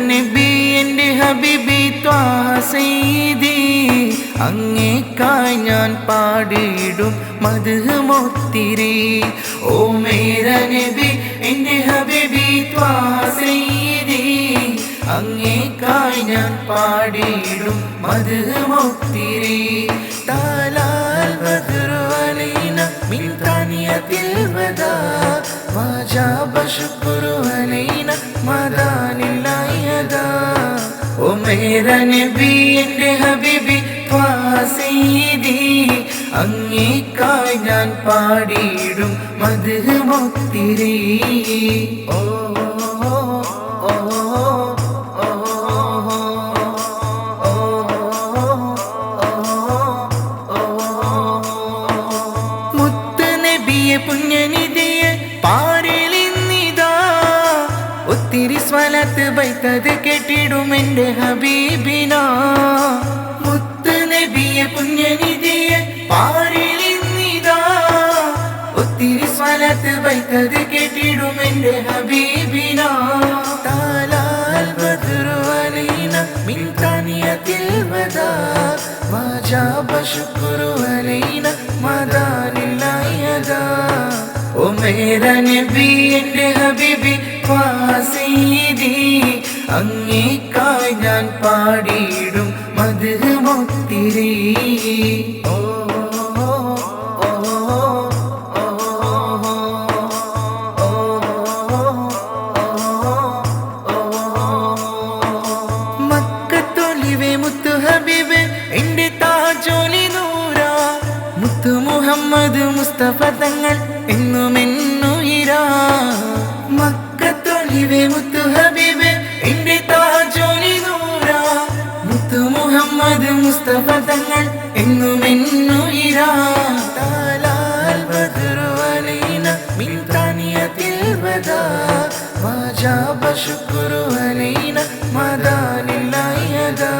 നബി എൻ്റെ ഹബീബി ത്വാഹ സയ്യിദി അങ്ങേക്കായി ഞാൻ പാടിയിടും മദ്ഹ് മുത്തിരി ഓ മേര നബി എൻ്റെ ഹബീബി ത്വാഹ സയ്യിദി അങ്ങേക്കായി ഞാൻ പാടിയിടും മദ്ഹ് മുത്തിരി താലാൽ ബദ്റു അലൈന മിൻ താനിയത്തിൽ വദാ വജബ ശുക്റു അലൈന മദാനില്ലാഹി യദാ ഓ മേര നബി എൻ്റെ ഹബീബി ത്വാഹ സയ്യിദി അങ്ങേക്കായി ഞാൻ പാടിയിടും മദ്ഹ് മുത്തിരി ഓ പുണ്യനിധിയെ പാരിലിന്നിതാ ഒത്തിരി സ്വലത്ത് ബൈത്തത് കേട്ടിടും എൻ്റെ ഹബീബിന മുത്ത് നബിയെ പുണ്യനിധിയെ പാരിലിന്നിതാ ഒത്തിരി സ്വലത്ത് ബൈത്തത് കേട്ടിടും എൻ്റെ ഹബീബിന താലാൽ ബദ്റു അലൈന മിൻ താനിയത്തിൽ വദാ വജബ ശുക്റു അലൈന മദാനില്ലാഹി യദാ ഓ മേര നബി എൻ്റെ ഹബീബി ത്വാഹ സയ്യിദി അങ്ങേക്കായി ഞാൻ പാടിയിടും മദ്ഹ് മുത്തിരി ഓ മക്കത്തൊലിവേ മുത്തു ഹബീബേ എൻ്റെ താജോലി നൂറാ മുത്തു മുഹമ്മദ് മുസ്തഫ തങ്ങൾ എന്നുമെന്നുയിരാ മക്കത്തൊലിവേ മുത്തു ഹബീബേ എൻ്റെ താജോലി നൂറാ മുത്തു മുഹമ്മദ് മുസ്തഫ തങ്ങൾ എന്നുമെന്നുയിരാ താലാൽ ബദ്റു അലൈന മിൻ താനിയത്തിൽ വദാ വജബ ശുക്റു അലൈന മദാനില്ലാഹി യദാ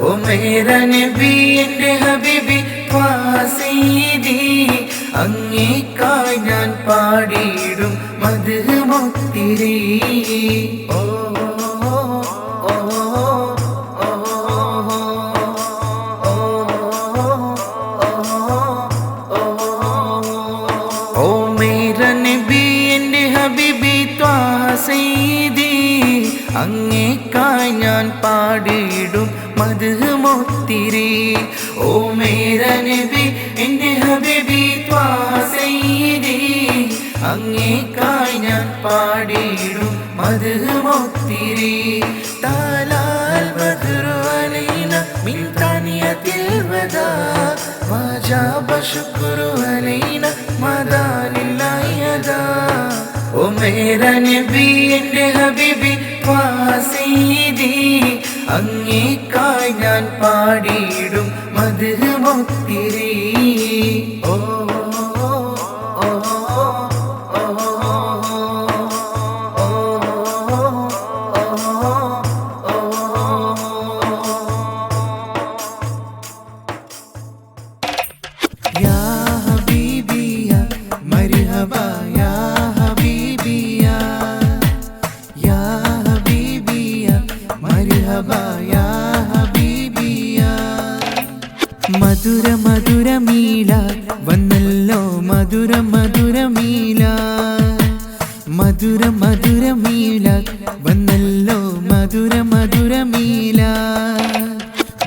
ഓ മേര നബി എൻ്റെ ഹബീബി ത്വാഹ സയ്യിദി അങ്ങേക്കായി ഞാൻ പാടിയിടും മദ്ഹ് മുത്തിരി ഓ ഓ മേര നബി എൻ്റെ ഹബീബി ത്വാഹ സയ്യിദി അങ്ങേക്കായി ഞാൻ പാടിയിടും മദ്ഹ് മുത്തിരി ഓ മേര നബി എൻ്റെ ഹബീബി ത്വാഹ സയ്യിദി അങ്ങേക്കായി ഞാൻ പാടിയിടും മദ്ഹ് മുത്തിരി താലാൽ ബദ്റു അലൈന മിൻ താനിയത്തിൽ വദാ വജബ ശുക്റു അലൈന മദാനില്ലാഹി യദാ ഓ മേര നബി എൻ്റെ ഹബീബി ത്വാഹ സയ്യിദി അങ്ങേക്കായി ഞാൻ പാടിയിടും മദ്ഹ് മുത്തിരി ഓ യാ ഹബീബിയ മർഹബ യാ ഹബീബിയ യാ ഹബീബിയ മർഹബ യാ ഹബീബിയ മധുര മധുര മീല വന്നല്ലോ മധുര മധുര മീല മധുര മധുര മീല വന്നല്ലോ മധുര മധുര മീല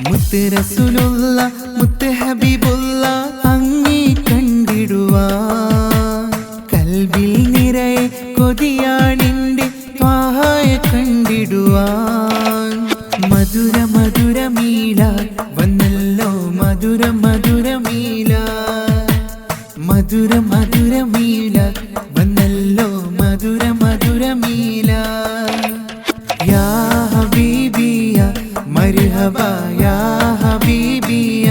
മുത്ത് റസൂലുള്ള മുത്ത് ഹബീബുള്ള അങ്ങേ കണ്ടിടുവാൻ കൽബിൽ നിറയെ കൊതിയാണിൻ്റെ ത്വാഹയെ കണ്ടിടുവാൻ മധുര മധുര മീല വന്നല്ലോ മധുര മധുര മീല മധുര മധുര മീല വന്നല്ലോ മധുര മധുര മീല യാ ഹബീബിയ മർഹബ യാ ഹബീബിയ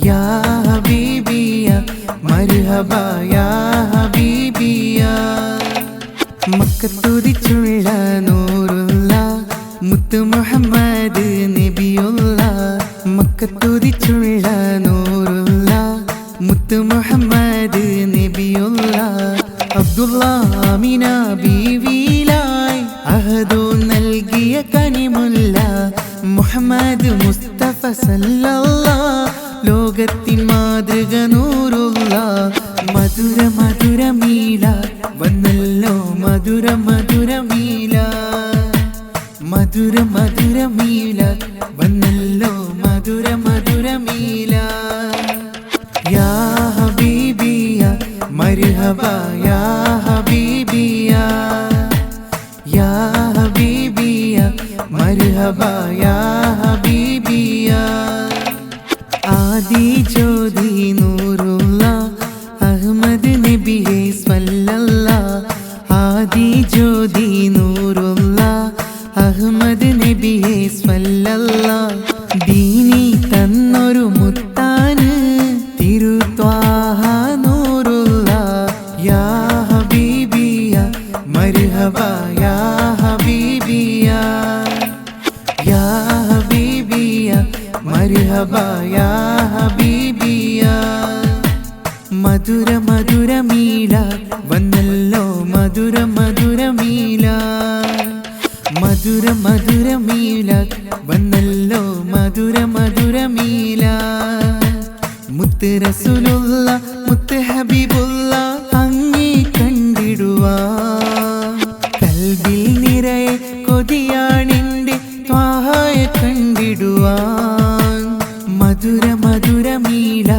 യാ ഹബീബിയ മർഹബ യാ ഹബീബിയ മക്കത്തുദിച്ചുള്ള നൂറുള്ള മുത്ത് മുഹമ്മദ് നബിയുള്ള മക്കത്തുദിച്ചുള്ള നൂറുള്ള മുത്ത് മുഹമ്മദ് നബിയുള്ള അബ്ദുള്ള ആമിന ബീവിലായി അഹദുന്ന മധുര മധുര മീല വന്നല്ലോ മധുര മധുര മീല മധുര മധുര മീല വന്നല്ലോ മധുര മധുര മീല യാ ഹബീബിയ മർഹബ യാ ഹബീബിയ യാ ഹബീബിയ മർഹബ യാ ഹബീബിയ ആദി ജ്യോതി നൂറുള്ള അഹ്മദ് നബിയെ സ്വല്ലല്ലാഹ് ആദി ജ്യോതി നൂറുള്ള അഹ്മദ് നബിയെ സ്വല്ലല്ലാഹ് ദീനി തന്നൊരു മുത്താണ് തിരുത്വാഹ നൂറുള്ള യാ ഹബീബിയ മർഹബ യാ ഹബീബിയ യാ ഹബീബിയ മർഹബ യാ ഹബീബിയ മധുര മധുര മീല വന്നല്ലോ മധുര മധുര മീല മധുര മധുര മീല വന്നല്ലോ മധുര മധുര മീല മുത്ത് റസൂലുള്ള മുത്ത് ഹബീബുള്ള അങ്ങേ കണ്ടിടുവാൻ കൽബിൽ നിറയെ കൊതിയാണെന്റെ ത്വാഹയെ കണ്ടിടുവാൻ മധുര മധുര മീല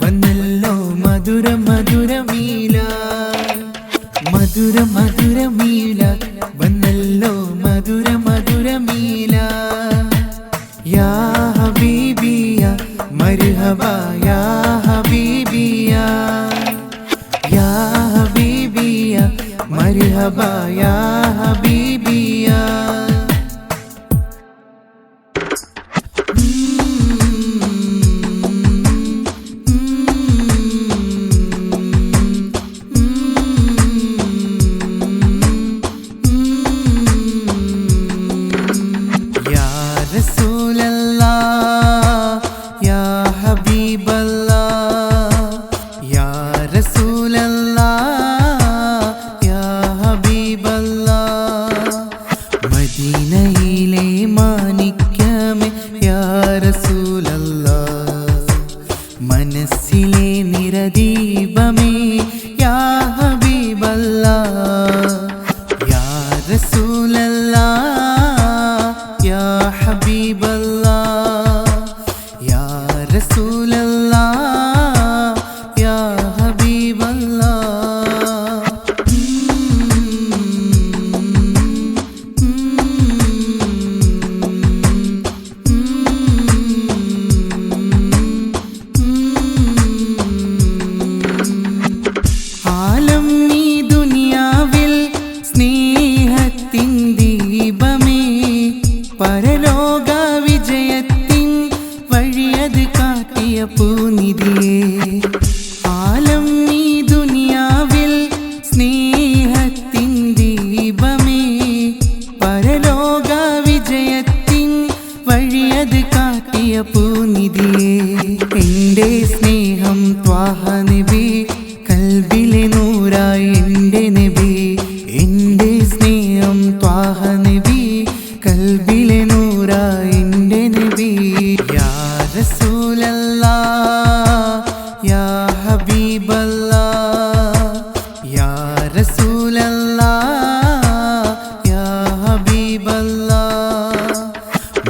വന്നല്ലോ മധുര മധുര മീല മധുര മധുര മീല വന്നല്ലോ മധുര മധുര മീല യാ ഹബീബിയ മർഹബ യാ ഹബീബിയ യാ ഹബീബിയ മർഹബ യാ ഹബീബിയ മദീനയിലെ മാണിക്യമേ യാ റസൂലല്ലാഹ് മനസ്സിലെ നിറദീപമേ യാ ഹബീബല്ലാഹ് യാ റസൂലല്ലാഹ് യാ ഹബീബല്ലാഹ് യാ റസൂലല്ലാഹ് യാ ഹബീബല്ലാഹ് പരലോക വിജയത്തിൻ വഴിയത് കാട്ടിയ പൂനിധിയേ ആലം ഈ ദുനിയാവിൽ സ്നേഹത്തിൻ ദീപമേ പരലോക വിജയത്തിൻ വഴിയത് കാട്ടിയ പൂനിധിയേ എൻ്റെ സ്നേഹം ത്വാഹ നബി കൽബിലെ നൂറായി എൻ്റെ നബി എൻ്റെ സ്നേഹം ത്വാഹ നബി കൽബിലെ നൂറായി എൻ്റെ നബി യാ റസൂലല്ലാഹ് യാ ഹബീബല്ലാഹ് യാ റസൂലല്ലാഹ് യാ ഹബീബല്ലാഹ്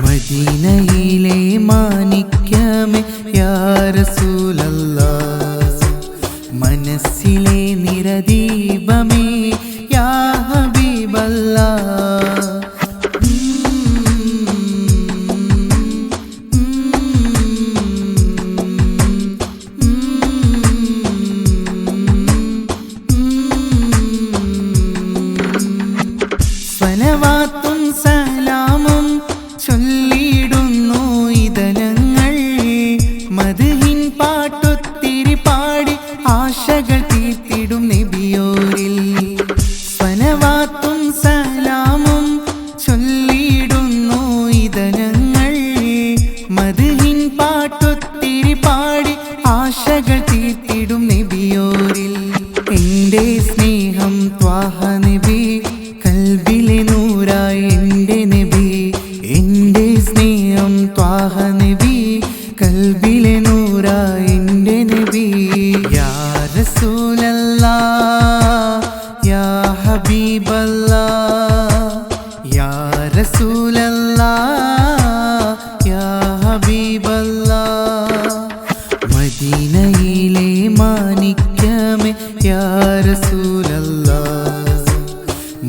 മദീനയിലെ മാണിക്യമേ യാ റസൂലല്ലാഹ് മനസ്സിലെ നിറദീപമേ യാ ഹബീബല്ലാഹ് സ്വലവാത്തും സലാമും ചൊല്ലിയിടുന്നു ഇതലങ്ങൾ മദ്ഹിൻ പാട്ടൊത്തിരി പാടി ആശകൾ തീർത്തിടും നബിയോരിൽ സ്വലവാത്തും സലാമും ചൊല്ലിയിടുന്നു ഇതലങ്ങൾ മദ്ഹിൻ പാട്ടൊത്തിരി പാടി ആശകൾ തീർത്തിടും നബിയോരിൽ എൻ്റെ സ്നേഹം ത്വാഹ നബി കൽബിലെ നൂറായി എൻ്റെ നബി എൻ്റെ സ്നേഹം ത്വാഹ നബി കൽബിലെ നൂറായി എൻ്റെ നബി യാ റസൂലല്ലാഹ് യാ ഹബീബല്ലാഹ് യാ റസൂലല്ലാഹ് യാ ഹബീബല്ലാഹ് മദീനയിലെ മാണിക്യമേ യാ റസൂലല്ലാഹ്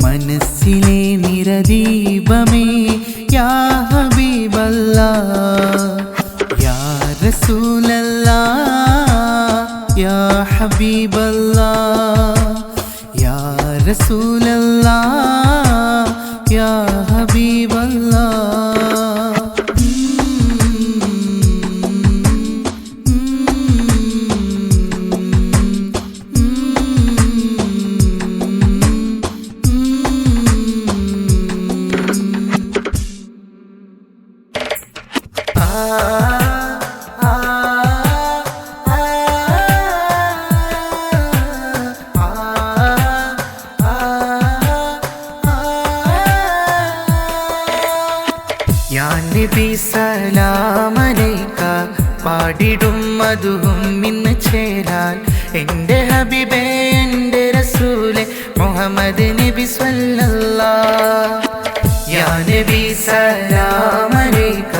മനസ്സിലെ നിറദീപമേ യാ ഹബീബല്ലാഹ് യാ റസൂലല്ലാഹ് യാ ഹബീബല്ലാഹ് യാ റസൂലല്ലാഹ് യാ ഹബീബല്ലാഹ് യാ നബി സലാമലൈക പാടിടും മധുവും ഇന്ന് ചേരാൻ എൻ്റെ ഹബീബേ എൻ്റെ റസൂലെ മുഹമ്മദ് നബി സ്വല്ലല്ലാഹ് യാ നബി സലാമലൈക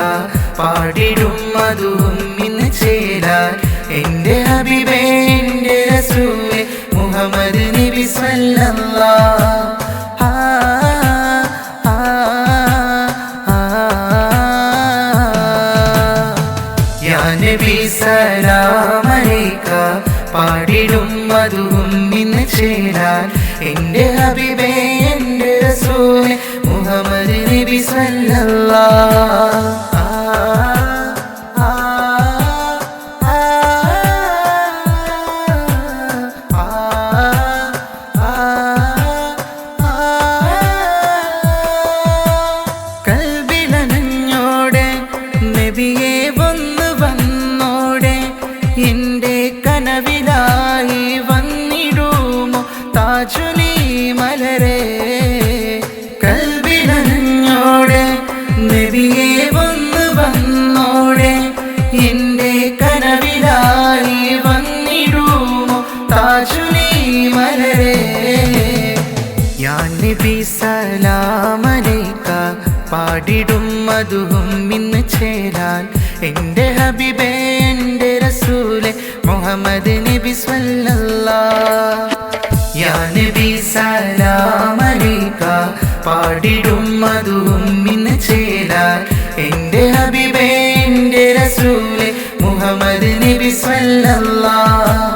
പാടിടും മധുവും ഇന്ന് ചേരാൻ എൻ്റെ ഹബീബേ എൻ്റെ റസൂലെ മുഹമ്മദ് നബി സ്വല്ലല്ലാഹ് നബി സലാമലൈക പാടിടും മധുവും ഇന്ന് ചേരാൻ എൻ്റെ ഹബീബേ എൻ്റെ റസൂലെ മുഹമ്മദ് നബി സ്വല്ലല്ലാഹ് കൽബിലനഞ്ഞോടെ നബിയെ എൻ്റെ കനവിലായി വന്നിടുമോ താജുലി മലരെ കൽബിലഞ്ഞോടെ നബിയെ വന്നോടെ എൻ്റെ കനവിലായി വന്നിടുമോ താജുലി മലരെ യാ നബി സലാമലൈക പാടിടും മധുവും ഇന്ന് ചേരാൻ എൻ്റെ ഹബീബേ എൻ്റെ റസൂലെ മുഹമ്മദ് നബി സ്വല്ലല്ലാഹ് യാ നബി സലാമലൈക പാടിടും മധുവും ഇന്ന് ചേരാൻ എൻ്റെ ഹബീബേ എൻ്റെ റസൂലെ മുഹമ്മദ് നബി സ്വല്ലല്ലാഹ്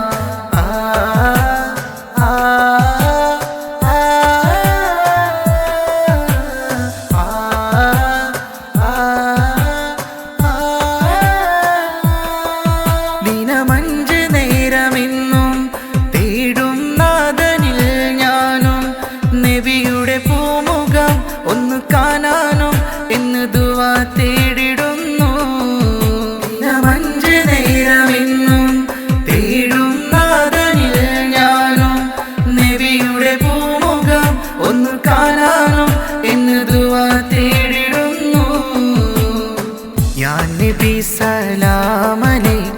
ദിനമഞ്ച് നേരമെന്നും തേടും നാഥനിൽ ഞാനും നബിയുടെ പൂമുഖം ഒന്ന് കാണാനും എന്ന് ദുആ തേടിടുന്നു ദിനമഞ്ച് നേരമെന്നും തേടും നാഥനിൽ ഞാനും നബിയുടെ പൂമുഖം ഒന്ന് കാണാനും എന്ന് ദുആ തേടിടുന്നു യാ നബി സലാമലൈക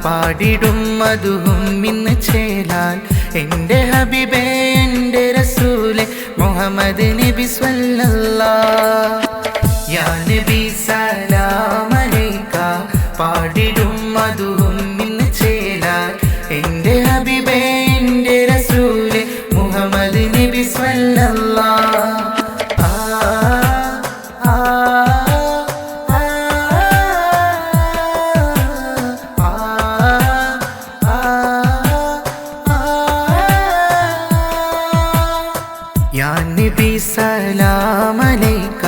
പാടിടും മധുവും ഇന്ന് ചേരാൻ എൻ്റെ ഹബീബേ എൻ്റെ റസൂലെ മുഹമ്മദ് നബി സ്വല്ലല്ലാഹ് യാ നബി സലാമലൈക പാടിടും മധുവും ഇന്ന് ചേരാൻ എൻ്റെ ഹബീബേ എൻ്റെ റസൂലെ മുഹമ്മദ് നബി സ്വല്ലല്ലാഹ് യാ നബി സലാമലൈക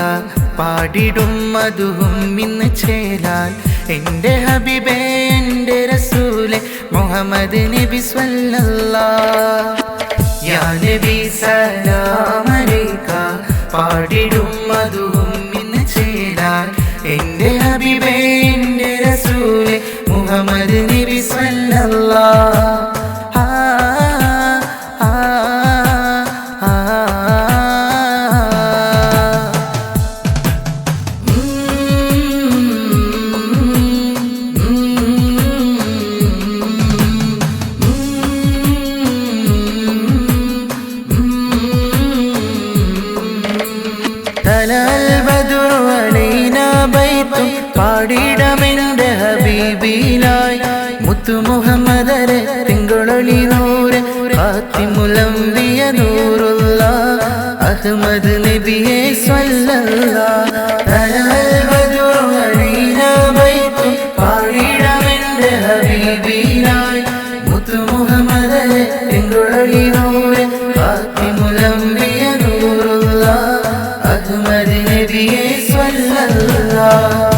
പാടിടും മധുവും ഇന്ന് ചേരാൻ എൻ്റെ ഹബീബേ എൻ്റെ റസൂലെ മുഹമ്മദ് നബി സ്വല്ലല്ലാഹ് യാ നബി സലാമലൈക പാടിടും മധുവും ഇന്ന് ചേരാൻ എൻ്റെ ഹബീബേ എൻ്റെ റസൂലെ മുഹമ്മദ് നബി സ്വല്ലല്ലാഹ് പാടിടമെന്റെ ഹബീബിനായി മുത്തു മുഹമ്മദരെ തിങ്കളൊളി നൂറെ ഖാതിമുലംബിയ നൂറുള്ള അഹ്മദ് നബിയെ സ്വല്ലല്ലാഹ് തലൽ ബദ്റു അലീനാ ബൈത്തും പാടിടമെന്റെ ഹബീബിനായി മുത്തു മുഹമ്മദരെ തിങ്കളൊളി നൂറെ ഖാതിമുലംബിയ നൂറുള്ള അഹ്മദ് നബിയെ സ്വല്ലല്ലാഹ്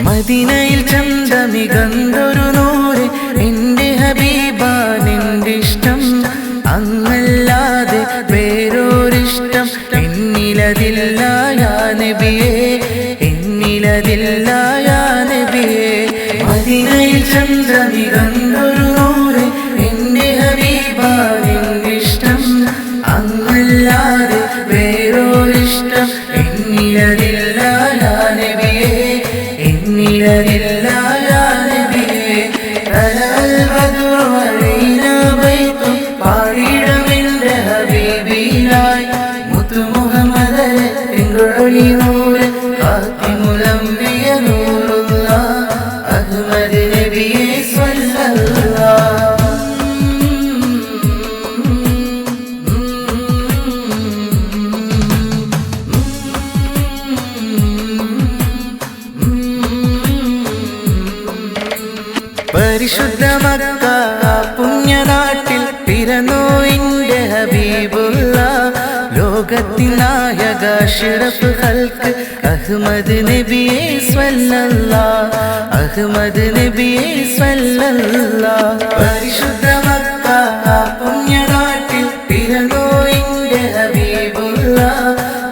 മദീനയിൽ ചന്തമികന്തൊരു നൂറ് എന്റെ ഹബീബാണെന്റെ ഇഷ്ടം അങ്ങല്ലാതെ വേറൊരിഷ്ടം എന്നിലതില്ല യാ നബിയേ എന്നിലതില്ല യാ നബിയേ മദീനയിൽ ചന്തമികന്തൊരു നൂറ് എന്റെ ഹബീബാണെന്റെ ഇഷ്ടം അങ്ങല്ലാതെ വേറൊരിഷ്ടം എന്നിലതില്ല യാ നബിയേ എന്നിലതില്ല യാ നബിയേ തലൽ ബദ്റു അലീനാ ബൈത്തും പാടിടമെന്റെ ഹബീബിനായി മുത്തു മുഹമ്മദരെ തിങ്കളൊളി നൂറെ ഖാതിമുലംബിയ നൂറുള്ള അഹ്മദ് നബിയെ സ്വല്ലല്ലാഹ് പരിശുദ്ധ മക്ക പുണ്യനാട്ടിൽ പിറന്നു എന്റെ ഹബീബുള്ള ലോകത്തിൻ നായക അഷ്റഫ് ഖൽഖ് അഹ്മദ് നബിയെ സ്വല്ലല്ലാഹ് അഹ്മദ് നബിയെ സ്വല്ലല്ലാഹ് പരിശുദ്ധ മക്ക പുണ്യനാട്ടിൽ പിറന്നു എന്റെ ഹബീബുള്ള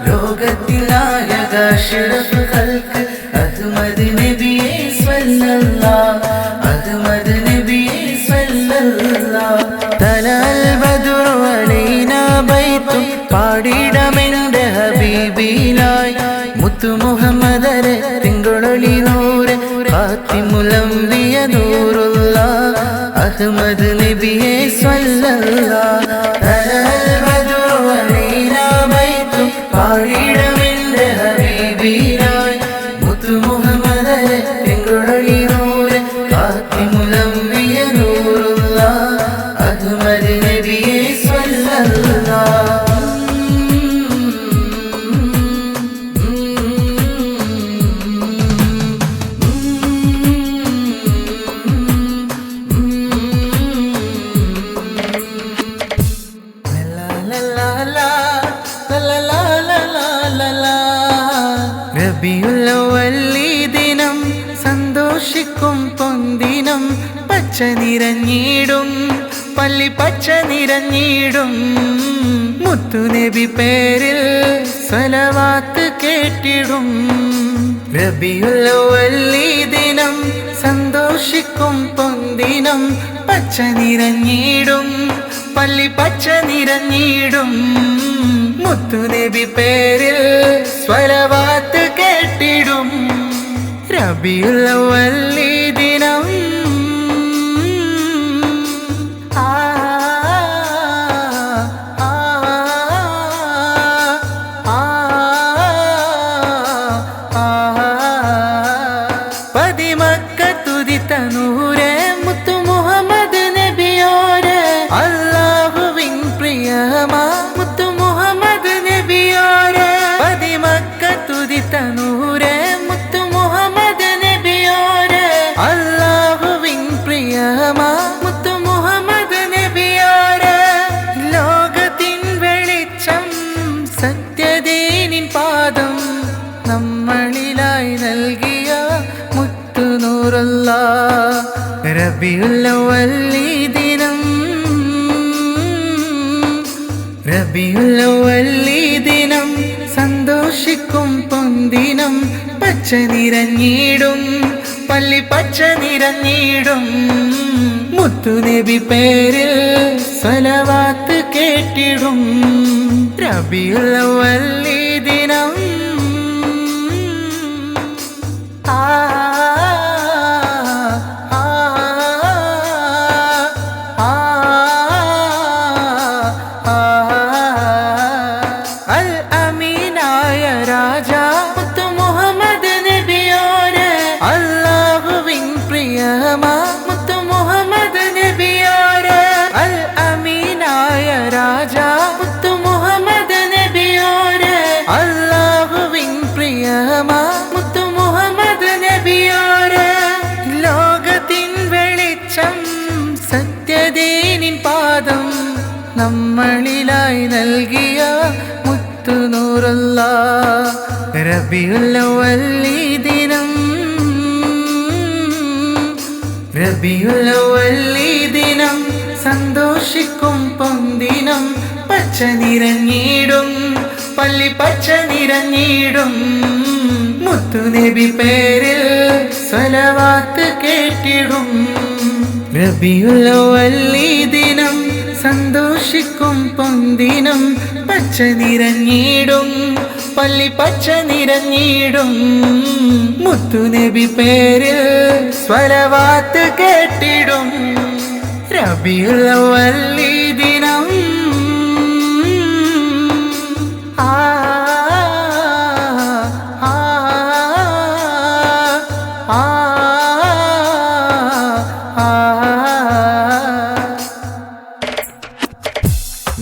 ലോകത്തിൻ നായക അഷ്റഫ് ഖൽഖ് അഹ്മദ് നബിയെ സ്വല്ലല്ലാഹ് അഹ്മദ് നബിയെ സ്വല്ലല്ലാഹ് തലൽ ബദ്റു അലീനാ ബൈത്തും പാടിടമെന്റെ ഹബീബിനായി മുത്തു മുഹമ്മദരെ തിങ്കളൊളി നൂറെ ഖാതിമുലംബിയ നൂറുള്ള അഹ്മദ് നബിയെ സ്വല്ലല്ലാഹ് തലൽ ബദ്റു അലീനാ ബൈത്തും പാടിടമെന്റെ ഹബീബിനായി മുത്തു മുഹമ്മദരെ തിങ്കളൊളി നൂറെ ഖാതിമുലംബിയ നൂറുള്ള അഹ്മദ് നബിയെ സ്വല്ലല്ലാഹ് റബീഉൽ അവ്വൽ ദിനം സന്തോഷിക്കും പൊന്തിനം പച്ച നിറഞ്ഞിടും പള്ളി പച്ച നിറഞ്ഞിടും മുത്തുനബി പേരിൽ സ്വലവാത്ത് കേട്ടിടും റബീഉൽ അവ്വൽ ദിനം സന്തോഷിക്കും പൊന്തിനം പച്ച നിറഞ്ഞിടും പള്ളി പച്ച നിറഞ്ഞിടും മുത്തുനബി പേരിൽ സ്വലവാത്ത് കേട്ടിടും റബീഉൽ അവ്വൽ ദിനം പതിമക്കത്തുദിത്ത നൂറെ മുത്തു മുഹമ്മദ് നബിയോരെ അല്ലാഹുവിൻ പ്രിയമാ മുത്തു മുഹമ്മദ് നബിയോരെ പതിമക്കത്തുദിത്ത നൂറെ മുത്തു മുഹമ്മദ് നബിയോരെ അല്ലാഹുവിൻ പ്രിയമാ മുത്തു മുഹമ്മദ് നബിയോരെ ലോകത്തിൻ വെളിച്ചം സത്യദീനിൻ പാദം നമ്മളിലായി നൽകിയ മുത്തു നൂറുല്ലാഹ് റബീഉൽ അവ്വൽ ദിനം റബീഉൽ അവ്വൽ ദിനം സന്തോഷിക്കും പൊന്തിനം പച്ച നിറഞ്ഞിടും പള്ളി പച്ച നിറഞ്ഞിടും മുത്തുനബി പേരിൽ സ്വലവാത്ത് കേട്ടിടും റബീഉൽ അവ്വൽ ദിനം ആ ആ നൂറുല്ലാഹ് റബീഉൽ അവ്വൽ ദിനം റബീഉൽ അവ്വൽ ദിനം സന്തോഷിക്കും പൊന്തിനം പച്ച നിറഞ്ഞിടും പള്ളി പച്ച നിറഞ്ഞിടും മുത്തുനബി പേരിൽ സ്വലവാത്ത് കേട്ടിടും റബീഉൽ അവ്വൽ ദിനം സന്തോഷിക്കും പൊന്തിനം പച്ച നിറഞ്ഞിടും പള്ളി പച്ച നിറഞ്ഞിടും മുത്തുനബി പേരിൽ സ്വലവാത്ത് കേട്ടിടും റബീഉൽ അവ്വൽ ദിനം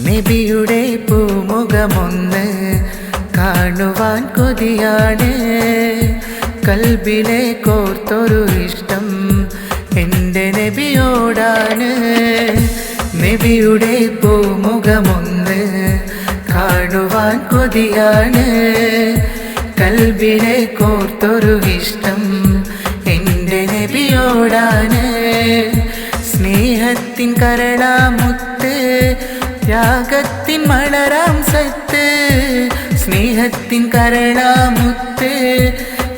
നബിയുടെ പൂമുഖമൊന്ന് കാണുവാൻ കൊതിയാണ് കൽബിലെ കോർത്തൊരു ഇഷ്ടം എൻ്റെ നബിയോടാണ് നബിയുടെ പൂമുഖമൊന്ന് കാണുവാൻ കൊതിയാണ് കൽബിലെ കോർത്തൊരു ഇഷ്ടം എൻ്റെ നബിയോടാണ് സ്നേഹത്തിൻ കരളാമുത്ത് ത്യാഗത്തിൻ മലരാം സത്ത് സ്നേഹത്തിൻ കരളാമുത്ത്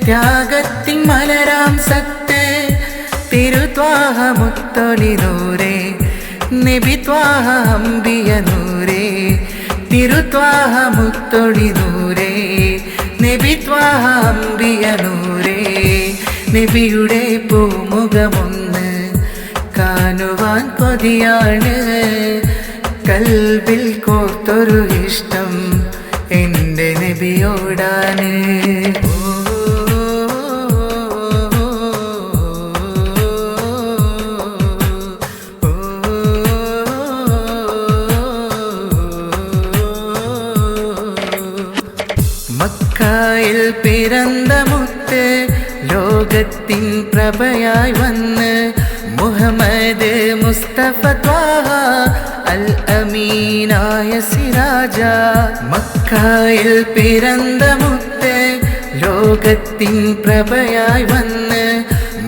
ത്യാഗത്തിൻ മലരാം സത്ത് തിരുത്വാഹ മുത്തൊളി നൂറേ നബി ത്വാഹ അംബിയ നൂറേ തിരുത്വാഹ മുത്തൊളി നൂറേ നബി ത്വാഹ അംബിയ നൂറേ നബിയുടെ പൂമുഖമൊന്ന് കാണുവാൻ കൊതിയാണ് കൽബിൽ കോർത്തൊരു ഇഷ്ടം എൻ്റെ നബിയോടാണ് മക്കായിൽ പിറന്ന മുത്ത് ലോകത്തിൻ പ്രഭയായി വന്ന് മുഹമ്മദ് മുസ്തഫ ത്വാഹ അൽ അമീനായ സിരാജ മക്കായിൽ പിറന്ന മുത്ത് ലോകത്തിൻ പ്രഭയായി വന്ന്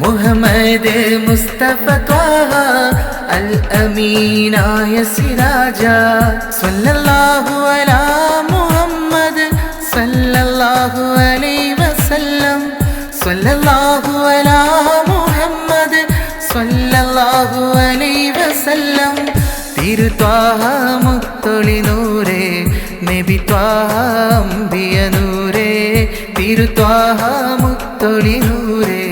മുഹമ്മദ് മുസ്തഫ ത്വാഹ അൽ അമീനായ സിരാജ സ്വല്ലല്ലാഹു അലാ മുഹമ്മദ് സല്ലല്ലാഹു അലൈഹി വസല്ലം സ്വല്ലല്ലാഹു അലാ മുഹമ്മദ് സല്ലല്ലാഹു അലൈഹി വസല്ലം തിരുത്വാഹ മുത്തൊളി നൂറേ നബി ത്വാഹ അംബിയ നൂറേ തിരുത്വാഹ മുത്തൊളി നൂറേ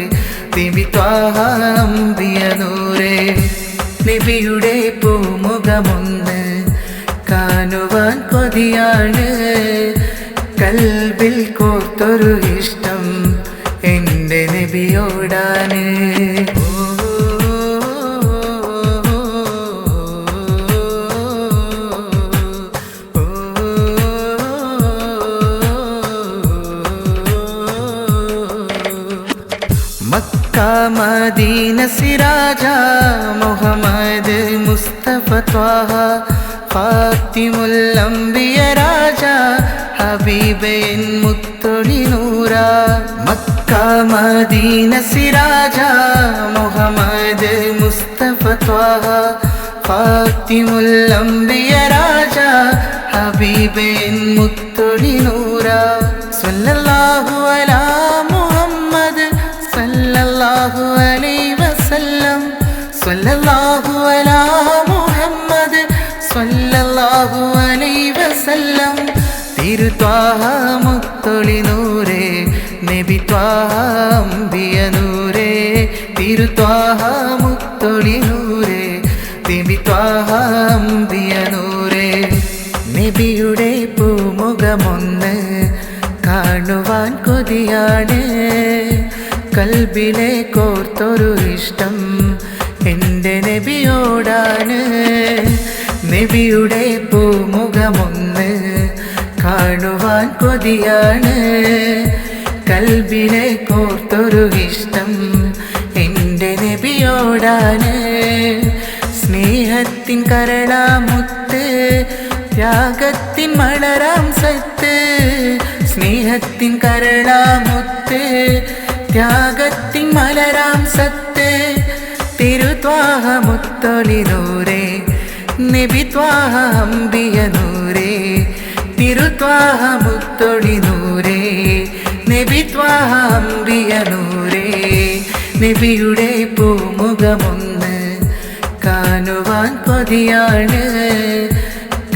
നബി ത്വാഹ അംബിയ നൂറേ നബിയുടെ പൂമുഖമൊന്ന് കാണുവാൻ കൊതിയാണ് കൽബിൽ കോർത്തൊരു ഇഷ്ടം എൻ്റെ നബിയോടാണ് മക്ക മദീന സിരാജ മുഹമ്മദ് മുസ്തഫ ത്വാഹ ഫാത്തിമുൽ അംബിയ രാജ ഹബീബൻ മുത്തൊളി നൂറ മക്ക മദീന സിരാജ മുഹമ്മദ് മുസ്തഫ ത്വാഹ ഫാത്തിമുൽ അംബിയ രാജ ഹബീബൻ മുത്തൊളി നൂറ സ്വല്ലല്ലാഹു അലാ മുഹമ്മദ് സല്ലല്ലാഹു അലൈഹി വസല്ലം സ്വല്ലല്ലാഹു അലാ മുഹമ്മദ് സല്ലല്ലാഹു അലൈഹി വസല്ലം തിരുത്വാഹ മുത്തൊളി നൂറേ നബി ത്വാഹ അംബിയ നൂറേ തിരുത്വാഹ മുത്തൊളി നൂറേ നബി ത്വാഹ അംബിയ നൂറേ നബിയുടെ പൂമുഖമൊന്ന് കാണുവാൻ കൊതിയാണ് കൽബിലെ കോർത്തൊരു ഇഷ്ടം എൻ്റെ നബിയോടാണ് നബിയുടെ പൂമുഖമൊന്ന് കാണുവാൻ കൊതിയാണ് കൽബിലെ കോർത്തൊരു ഇഷ്ടം എൻ്റെ നബിയോടാണ് സ്നേഹത്തിൻ കരളാമുത്ത് ത്യാഗത്തിൻ മലരാം സത്ത് സ്നേഹത്തിൻ കരളാമുത്ത് ത്യാഗത്തിൻ മലരാം സത്ത് തിരുത്വാഹ മുത്തൊളി നൂറേ നബി ത്വാഹ അംബിയ നൂറേ തിരുത്വാഹ മുത്തൊളി നൂറേ നബി ത്വാഹ അംബിയ നൂറേ നബിയുടെ പൂമുഖമൊന്ന് കാണുവാൻ കൊതിയാണ്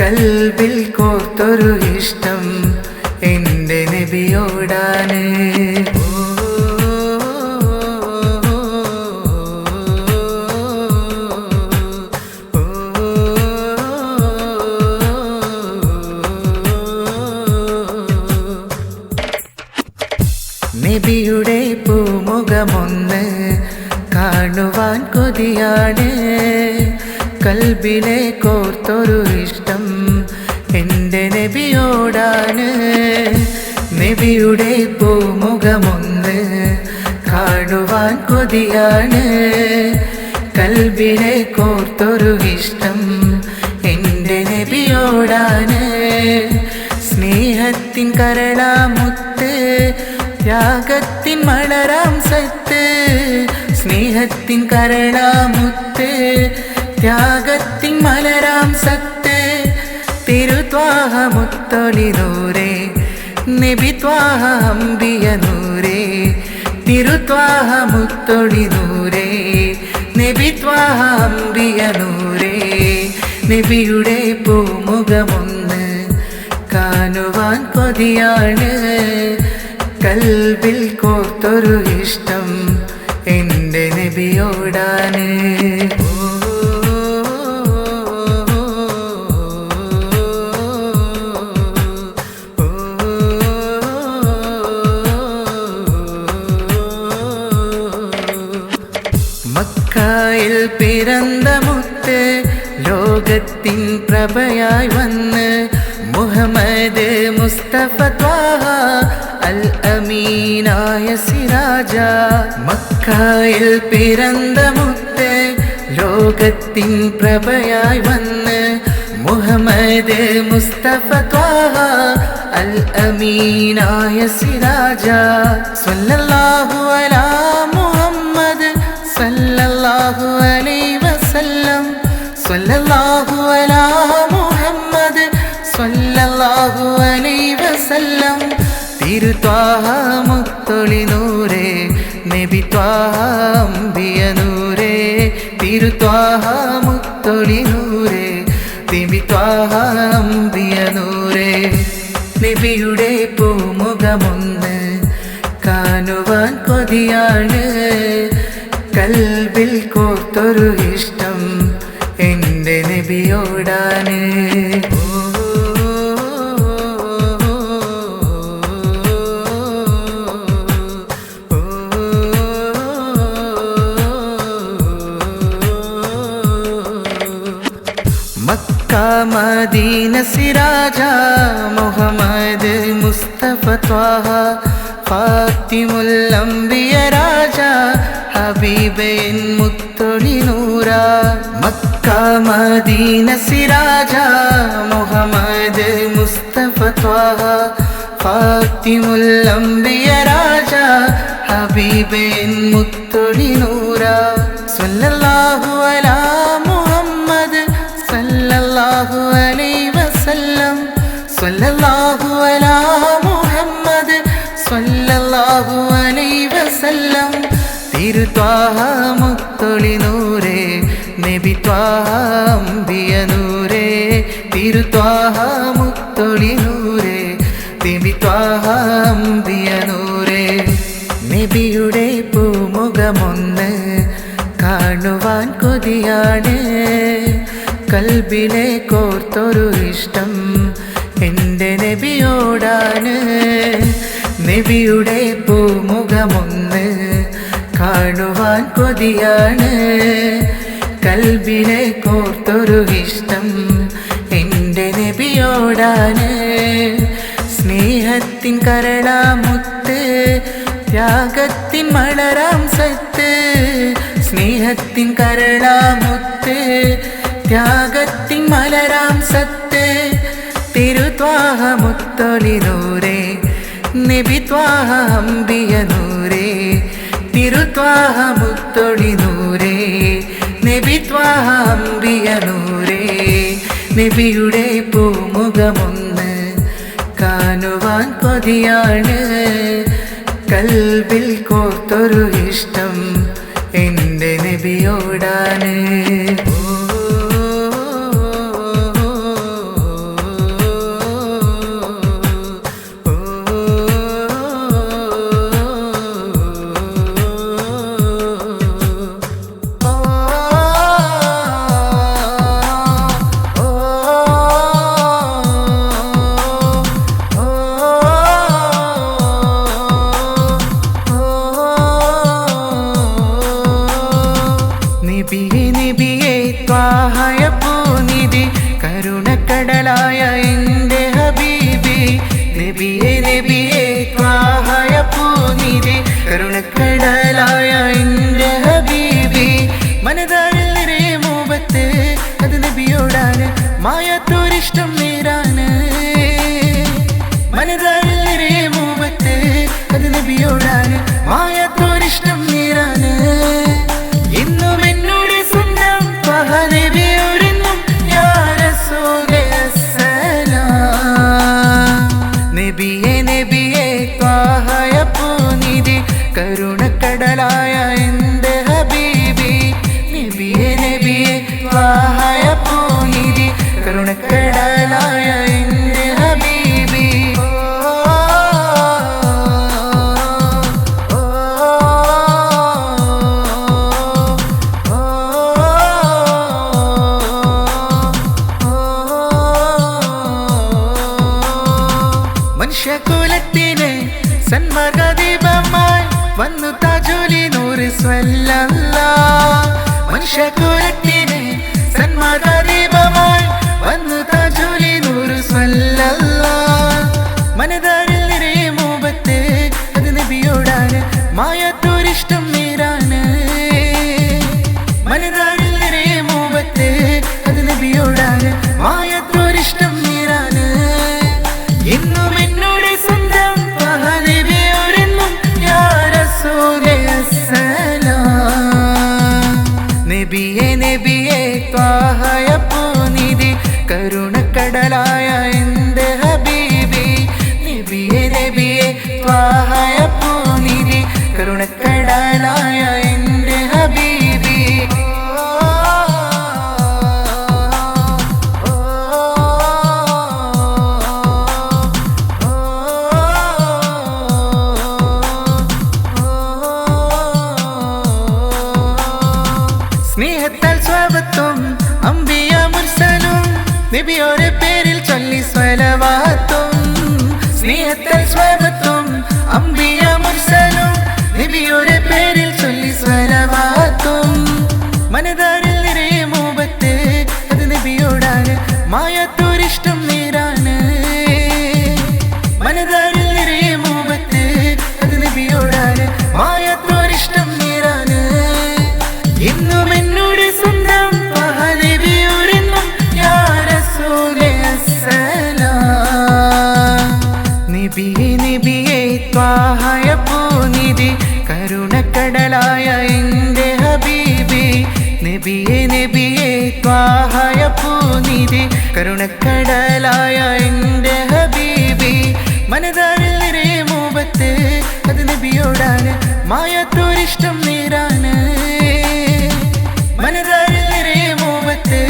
കൽബിൽ കോർത്തൊരു ഇഷ്ടം എൻ്റെ നബിയോടാണ് നബിയുടെ പൂമുഖമൊന്ന് കാണുവാൻ കൊതിയാണ് കൽബിലെ കോർത്തൊരു ഇഷ്ടം എൻ്റെ നബിയോടാണ് നബിയുടെ പൂമുഖമൊന്ന് കാണുവാൻ കൊതിയാണ് കൽബിലെ കോർത്തൊരു ഇഷ്ടം എൻ്റെ നബിയോടാണ് സ്നേഹത്തിൻ കരളാമുത്ത് ത്യാഗത്തിൻ മലരാം സത്ത് സ്നേഹത്തിൻ കരളാമുത്ത് ത്യാഗത്തിൻ മലരാം സത്ത് തിരുത്വാഹ മുത്തൊളി നൂറേ നബി ത്വാഹ അംബിയ നൂറേ തിരുത്വാഹ മുത്തൊളി നൂറേ നബി ത്വാഹ അംബിയ നൂറേ നബിയുടെ പൂമുഖമൊന്ന് കാണുവാൻ കൊതിയാണ് കൽബിൽ കോർത്തൊരു ഇഷ്ടം എൻ്റെ നബിയോടാണ് മക്കയിൽ പിറന്ന മുത്ത് ലോകത്തിൻ പ്രഭയായി വന്ന് മുഹമ്മദ് മുസ്തഫ ത്വാഹ അൽ അമീനായ സിരാജ മക്കയിൽ പിറന്ന മുത്ത് ലോകത്തിൻ പ്രഭയായി വന്ന് മുഹമ്മദ് മുസ്തഫ ത്വാഹ അൽ അമീനായ സിരാജ സ്വല്ലല്ലാഹു അലാ മുഹമ്മദ് സല്ലല്ലാഹു അലൈഹി വസല്ലം സ്വല്ലല്ലാഹു അലാ മുഹമ്മദ് സല്ലല്ലാഹു അലൈഹി വസല്ലം തിരുത്വാഹ മുത്തൊളി നൂറേ നബി ത്വാഹ അംബിയ നൂറേ തിരുത്വാഹ മുത്തൊളി നൂറേ നബി ത്വാഹ അംബിയ നൂറേ നബിയുടെ പൂമുഖമൊന്ന് കാണുവാൻ കൊതിയാണ് കൽബിൽ കോർത്തൊരു ഇഷ്ടം എൻ്റെ നബിയോടാണ് മക്ക മദീന സിരാജ മുഹമ്മദ് മുസ്തഫ ത്വാഹ ഫാത്തിമുൽ അംബിയ രാജ ഹബീബിൻ മുത്തൊളി നൂറ മക്ക മദീന സിരാജ മുഹമ്മദ് മുസ്തഫ ത്വാഹ ഫാത്തിമുൽ അംബിയ രാജ ഹബീബിൻ മുത്തൊളി നൂറ സ്വല്ലല്ലാഹു അലാ മുഹമ്മദ് സല്ലല്ലാഹു അലൈഹി വസല്ലം സ്വല്ലല്ലാഹു അലാ മുഹമ്മദ് സല്ലല്ലാഹു അലൈഹി വസല്ലം തിരുത്വാഹ മുത്തൊളി നൂറേ നബി ത്വാഹ അംബിയ നൂറേ തിരുത്വാഹ മുത്തൊളി നൂറേ നബി ത്വാഹ അംബിയ നൂറേ നബിയുടെ പൂമുഖമൊന്ന് കാണുവാൻ കൊതിയാണ് കൽബിലെ കോർത്തൊരു ഇഷ്ടം എൻ്റെ നബിയോടാണ് നബിയുടെ പൂമുഖമൊന്ന് കാണുവാൻ കൊതിയാണ് കൽബിലെ കോർത്തൊരു ഇഷ്ടം എൻ്റെ നബിയോടാണ് സ്നേഹത്തിൻ കരളാമുത്ത് ത്യാഗത്തിൻ മലരാം സത്ത് സ്നേഹത്തിൻ കരളാമുത്ത് ത്യാഗത്തിൻ മലരാം സത്ത് തിരുത്വാഹ മുത്തൊളി നൂറേ നബി ത്വാഹ അംബിയ നൂരേ തിരുത്വാഹ മുത്തൊളി നൂരേ നബി ത്വാഹ അംബിയ നൂരേ നബിയുടെ പൂമുഖമൊന്ന് കാണുവാൻ കൊതിയാണ് കൽബിൽ കോർത്തൊരു ഇഷ്ടം എൻ്റെ നബിയോടാണ് നബിയേ ത്വാഹയ പൂനിധി കരുണക്കടലായ എൻ്റെ ഹബീബി നബിയേ ത്വാഹയ പൂനിധി കരുണക്കടലായ എൻ്റെ ഹബീബി മനതാരിൽ നിറയെ മുഹബത്ത് അത് നബിയോടാണ് മായാത്തൊരിഷ്ടം നേരാണ് മനതാരിൽ നിറയെ മുഹബത്ത് അത് നബിയോടാണ് മായാത്തൊരിഷ്ടം നേരാണ് ഇന്നും എന്നോട് സ്വന്തം നബിയോടെന്നും യാ റസൂലേ അസ്സലാം നബിയേ ത്വാഹയ പൂനിധി കരുണക്കടലായ എൻ്റെ ഹബീബി നബിയേ ത്വാഹയ പൂനിധി കരുണക്കടലായ എൻ്റെ ഹബീബി മനുഷ്യകുലത്തിന് സന്മാർഗദീപമായി വന്നു താജുലി നൂറ് സ്വല്ലല്ലാഹ് മനുഷ്യകുലത്തിന് സന്മാർഗദീപമായി വന്നു താജുലി നൂറ് സ്വല്ലല്ലാഹ് മനതാരിൽ നിറയെ മുഹബത്ത് അത് നബിയോടാണ് മായാത്തൊരിഷ്ടം നേരാണ് മനതാരിൽ നിറയെ മുഹബത്ത് അത് നബിയോടാണ് മായാത്തൊരിഷ്ടം നേരാണ് ഇന്നും എന്നോട് സ്വന്തം നബിയോടെന്നും യാ റസൂലേ അസ്സലാം നബിയേ ത്വാഹയ പൂനിധി കരുണക്കടലായ എൻ്റെ ഹബീബി നബിയേ ത്വാഹയ പൂനിധി കരുണക്കടലായ എൻ്റെ ഹബീബി സ്നേഹത്താൽ സ്വബത്തും അംബിയ മുർസലും നബിയോരെ പേരിൽ ചൊല്ലി സ്വലവാത്തും സ്നേഹത്താൽ സ്വബത്തും അംബിയ മുർസലും നബിയോരെ പേരിൽ ചൊല്ലി സ്വലവാത്തും മനതാരിൽ നിറയെ മുഹബത്ത് അത് നബിയോടാണ് മായാത്തൊരിഷ്ടം നേരാണ് മനതാരിൽ നിറയെ മുഹബത്ത് അത് നബിയോടാണ് മായാത്തൊരിഷ്ടം നേരാണ് ഇന്നും എന്നോട് സ്വന്തം നബിയോടെന്നും യാ റസൂലേ അസ്സലാം നബിയേ ത്വാഹയ പൂനിധി കരുണക്കടലായ എൻ്റെ ഹബീബി നബിയേ ത്വാഹയ പൂനിധി കരുണക്കടലായ എൻ്റെ ഹബീബി മനതാരിൽ നിറയെ മുഹബത്ത് അത് നബിയോടാണ് മായാത്തൊരിഷ്ടം നേരാണ് മനതാരിൽ നിറയെ മുഹബത്ത്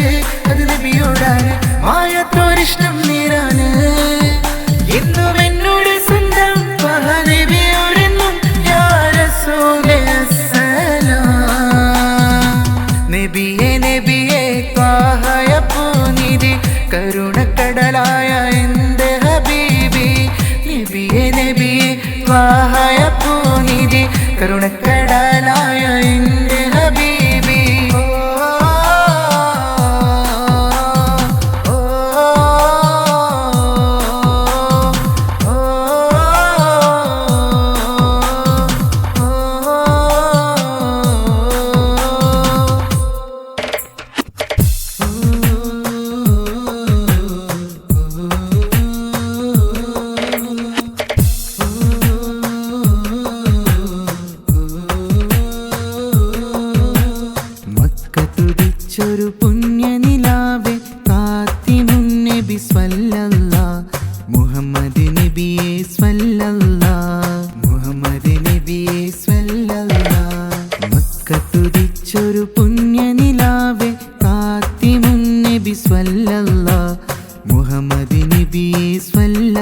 അത് നബിയോടാണ് മായാത്തൊരിഷ്ടം നേരാണ് എന്നും എന്നോട് സ്വന്തം നബിയോടെന്നും യാ റസൂലേ അസ്സലാം നബിയേ ത്വാഹയ പൂനിധി കരുണക്കടലായ എൻ്റെ ഹബീബി നബിയേ ത്വാഹയ പൂനിധി കരുണക്കടലായ എൻ്റെ ഹബീബി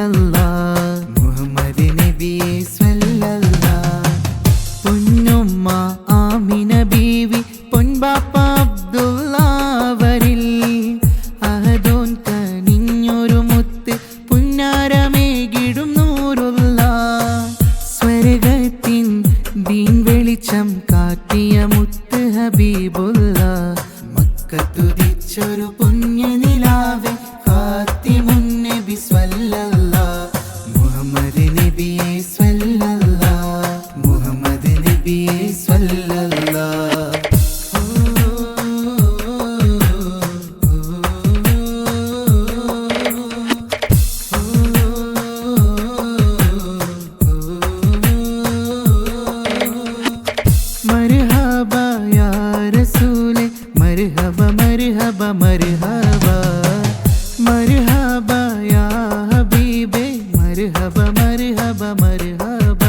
സ്വല്ലല്ലാഹ് മുഹമ്മദ് നബിയെ സ്വല്ലല്ലാഹ് പൊന്നുമ്മ ആമിന ബീവി പൊൻപാപ്പ അബ്ദുള്ളാവരിൽ അഹദോൻ കനിഞ്ഞൊരു മുത്ത് പുന്നാരമേകിടും നൂറുള്ള സ്വർഗത്തിൻ ദീൻ വെളിച്ചം കാട്ടിയ മുത്ത് ഹബീബുള്ള മക്കത്തുദിച്ചൊരു പുണ്യനിലാവേ ഖാതിമുൻ നബി സ്വല്ലല്ലാഹ് മുഹമ്മദ് നബിയെ സ്വല്ലല്ലാഹ് മുഹമ്മദ് നബിയെ സ്വല്ലല്ലാഹ് മർഹബ യാ റസൂലേ മർഹബ മർഹബ മർഹബ മർഹബ യാ ഹബീബേ മർഹബ മർഹബ മർഹബ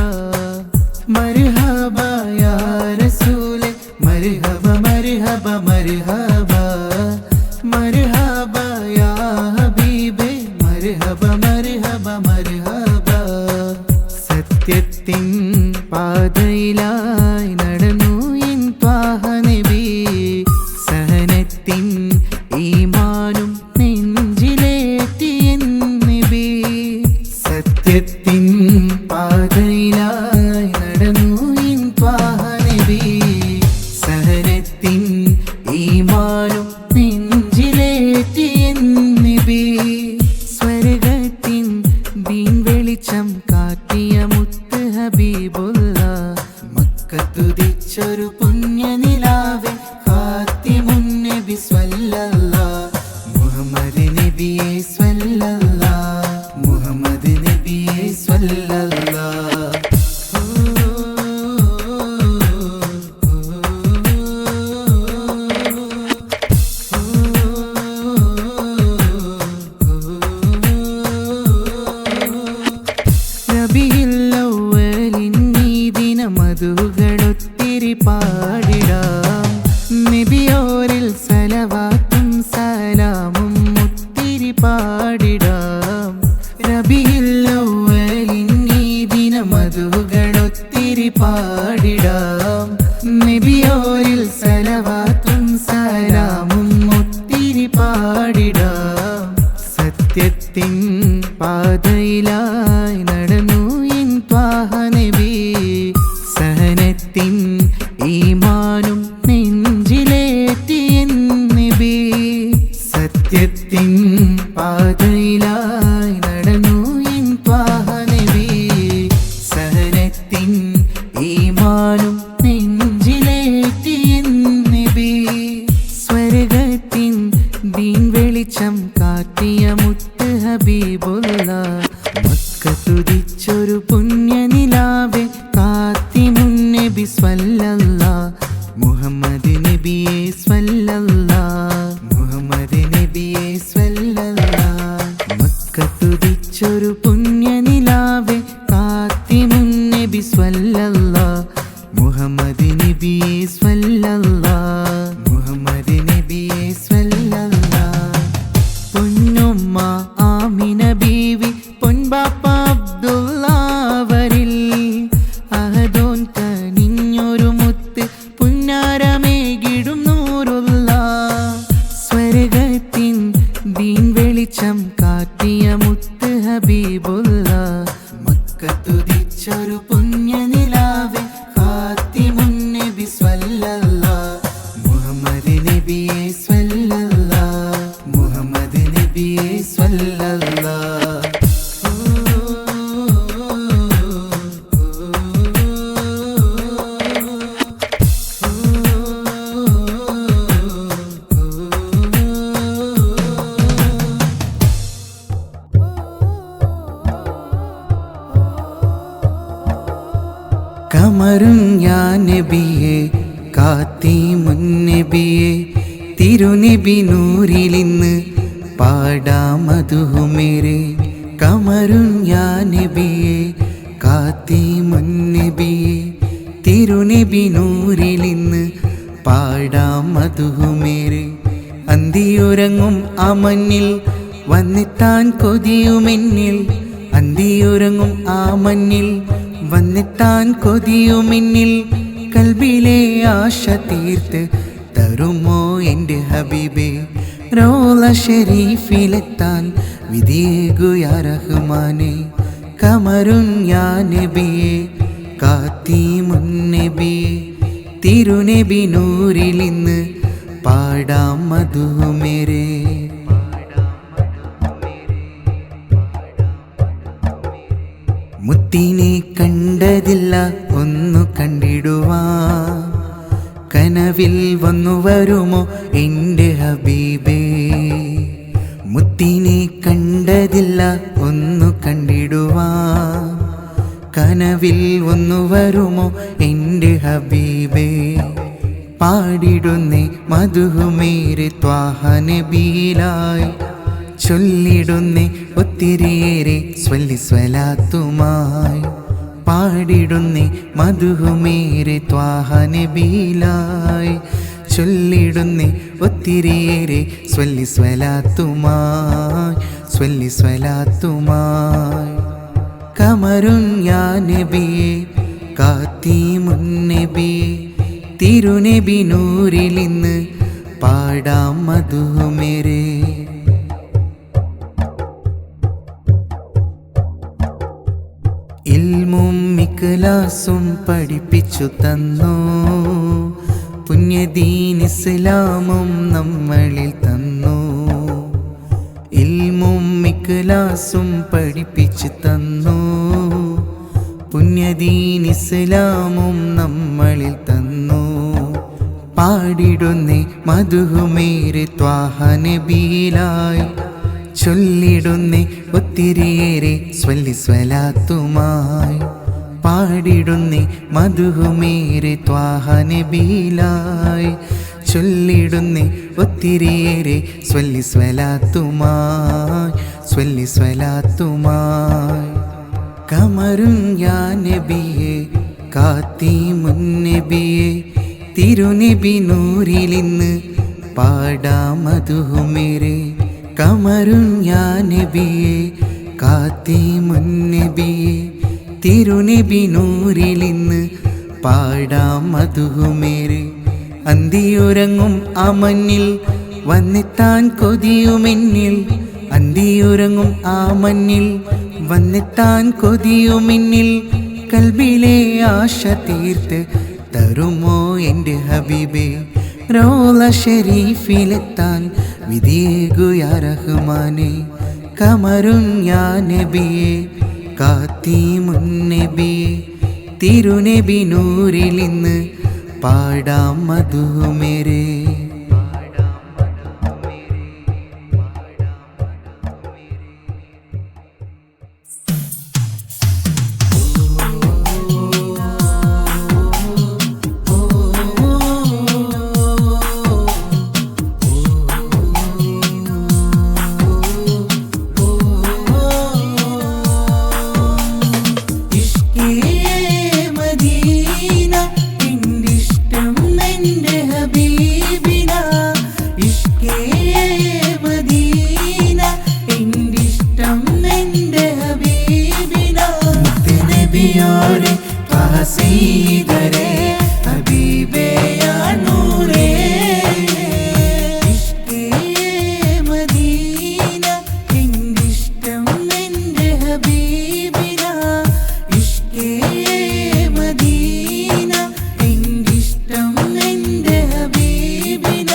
മർഹബ യാ റസൂലേ മർഹബ മർഹബ മർഹബ മർഹബ യാ ഹബീബേ മർഹബ മർഹബ മർഹബ സത്യത്തിൻ പാതയിലായി നടന്നു എൻ ത്വാഹ നബി സഹനത്തിൻ ഈമാനും നെഞ്ചിലേറ്റി എൻ നബി സത്യത്തിൻ പാതയിലായി നടന്നു എൻ ത്വാഹ നബി സഹനത്തിൻ ഈമാനും നെഞ്ചിലേറ്റി എൻ നബി സ്വർഗത്തിൻ ദീൻ വെളിച്ചം കാട്ടിയ മുത്ത് ഹബീബുള്ള മക്കത്തുദിച്ചൊരു പുണ്യനിലാവേ ഖാതിമുൻ നബി സ്വല്ലല്ലാഹ് മുഹമ്മദ് നബിയെ സ്വല്ലല്ലാഹ് മുഹമ്മദ് നബിയെ സ്വല്ലല്ലാഹ് മധുകളൊത്തിരി പാടിടാം നബിയോരിൽ സലവാത്തും സലാമും ഒത്തിരി പാടിടാം റബീഉൽ അവ്വലിൻ ഈ ദിനം മധുകളൊത്തിരി പാടിടാം നബിയോരിൽ സലവാത്തും സലാമും ഒത്തിരി പാടിടാം സത്യത്തിൻ പാതയിലായി നടന്നു എൻ ത്വാഹ നബി സഹനത്തിൻ ഈമാനും നെഞ്ചിലേറ്റി എൻ നബി സത്യത്തിൻ പാതയിലായി നടന്നു എൻ ത്വാഹ നബി സഹനത്തിൻ ഈമാനും നെഞ്ചിലേറ്റി എൻ നബി സ്വർഗത്തിൻ ദീൻ വെളിച്ചം കാട്ടിയ മുത്ത് ഹബീബുള്ള മക്കത്തുദിച്ചൊരു പുണ്യനിലാവേ ഖാതിമുൻ നബി സ്വല്ലല്ലാഹ് മുഹമ്മദ് നബിയെ സ്വല്ലല്ലാഹ് മുഹമ്മദ് നബിയെ സ്വല്ലല്ലാഹ് മക്കത്തുദിച്ചൊരു പുണ്യനിലാവേ ഖാതിമുൻ നബി സ്വല്ലല്ലാഹ് മുഹമ്മദ് നബിയെ സ്വല്ലല്ലാഹ് മുഹമ്മദ് നബിയെ സ്വല്ലല്ലാഹ് പൊന്നുമ്മ ആമിന ബീവി പൊൻപാപ്പ അബ്ദുള്ളാവരിൽ അഹദോൻ കനിഞ്ഞൊരു മുത്ത് പുന്നാരമേകിടും നൂറുള്ള സ്വർഗത്തിൻ ദീൻ വെളിച്ചം കാട്ടിയ മുത്ത് ഹബീബുള്ള മക്കത്തുദിച്ചൊരു പുണ്യനിലാവേ ഖാതിമുൻ നബി സ്വല്ലല്ലാഹ് മുഹമ്മദ് നബിയെ സ്വല്ലല്ലാഹ് മുഹമ്മദ് നബിയെ സ്വല്ലല്ലാഹ് കമറും യാ നബിയെ ഖാതിമുൻ നബിയെ തിരുനബി നൂറിലിന്ന് പാടാം മധുമേരെ കമറും യാ നബിയെ ഖാതിമുൻ നബിയെ തിരുനബി നൂറിലിന്ന് പാടാം മധുമേരെ അന്തിയുറങ്ങും ആ മഞ്ഞിൽ വന്നെത്താൻ കൊതിയുമെന്നിൽ അന്തിയുറങ്ങും ആ മഞ്ഞിൽ വന്നെത്താൻ കൊതിയുമെന്നിൽ കൽബിലെ ആശ തീർത്ത് തരുമോ എൻ്റെ ഹബീബേ റൗള ഷരീഫിലെത്താൻ വിധിയേകു യാ റഹ്മാനേ കമറുൻ യാ നബിയേ കാത്തീമുൻ നബിയേ തിരുനബി നൂറിലിന്ന് പാടാം മധുമേരേ മുത്തിനെ കണ്ടതില്ല ഒന്നു കണ്ടിടുവാൻ കനവിൽ വന്നു വരുമോ എൻ്റെ ഹബീബേ മുത്തിനെ കണ്ടതില്ല ഒന്നു കണ്ടിടുവാൻ കനവിൽ വന്നു വരുമോ എൻ്റെ ഹബീബേ പാടിടുന്നേ മധുമേരെ ത്വാഹ നബിയിലായി ചൊല്ലിടുന്നേ ഒത്തിരിയേറെ സ്വല്ലി സ്വലാത്തുമായി പാടിടുന്നേ മധുമേരെ ത്വാഹ നബിയിലായി ചൊല്ലിടുന്നേ ഒത്തിരിയേറെ സ്വല്ലി സ്വലാത്തുമായി കമറുൻ യാ നബിയേ കാത്തീമുൻ നബിയേ തിരുനബി നൂറിലിന്ന് പാടാം മധുമേരേ ഇൽമും ഇഖ്ലാസും പഠിപ്പിച്ചു തന്നു പുണ്യദീൻ ഇസ്ലാമും നമ്മളിൽ തന്നു ഇൽമും ഇഖ്ലാസും പഠിപ്പിച്ചു തന്നു പുണ്യദീൻ ഇസ്ലാമും നമ്മളിൽ തന്നു പാടിടുന്നേ മധുമേരെ ത്വാഹ നബിയിലായി ചൊല്ലിടുന്നേ ഒത്തിരിയേറെ സ്വല്ലി സ്വലാത്തുമായി പാടിടുന്നേ മധുമേരെ ത്വാഹ നബിയിലായി ചൊല്ലിടുന്നേ ഒത്തിരിയേറെ സ്വല്ലി സ്വലാത്തുമായി കമറുൻ യാ നബിയേ കാത്തീമുൻ നബിയേ തിരുനബി നൂറിലിന്ന് പാടാം മധുമേരേ കമറുൻ യാ നബിയേ കാത്തീമുൻ നബിയേ തിരുനബി നൂറിലിന്ന് പാടാം മധുമേരേ അന്തിയുറങ്ങും ആ മഞ്ഞിൽ വന്നെത്താൻ കൊതിയുമെന്നിൽ അന്തിയുറങ്ങും ആ മഞ്ഞിൽ വന്നെത്താൻ കൊതിയുമെന്നിൽ കൽബിലെ ആശ തീർത്ത് തരുമോ എൻ്റെ ഹബീബേ റൗള ഷരീഫിലെത്താൻ വിധിയേകു യാ റഹ്മാനേ കമറുൻ യാ നബിയേ കാത്തീമുൻ നബിയേ തിരുനബി നൂറിലിന്ന് പാടാം മധുമേരേ ഹസീദരേ ഹബീബേ യാ നൂറേ ഇഷ്കേ മദീന ഇൻകിഷ്ടം എൻ്റെ ഹബീബിന ഇഷ്കേ മദീന ഇൻകിഷ്ടം എൻ്റെ ഹബീബിന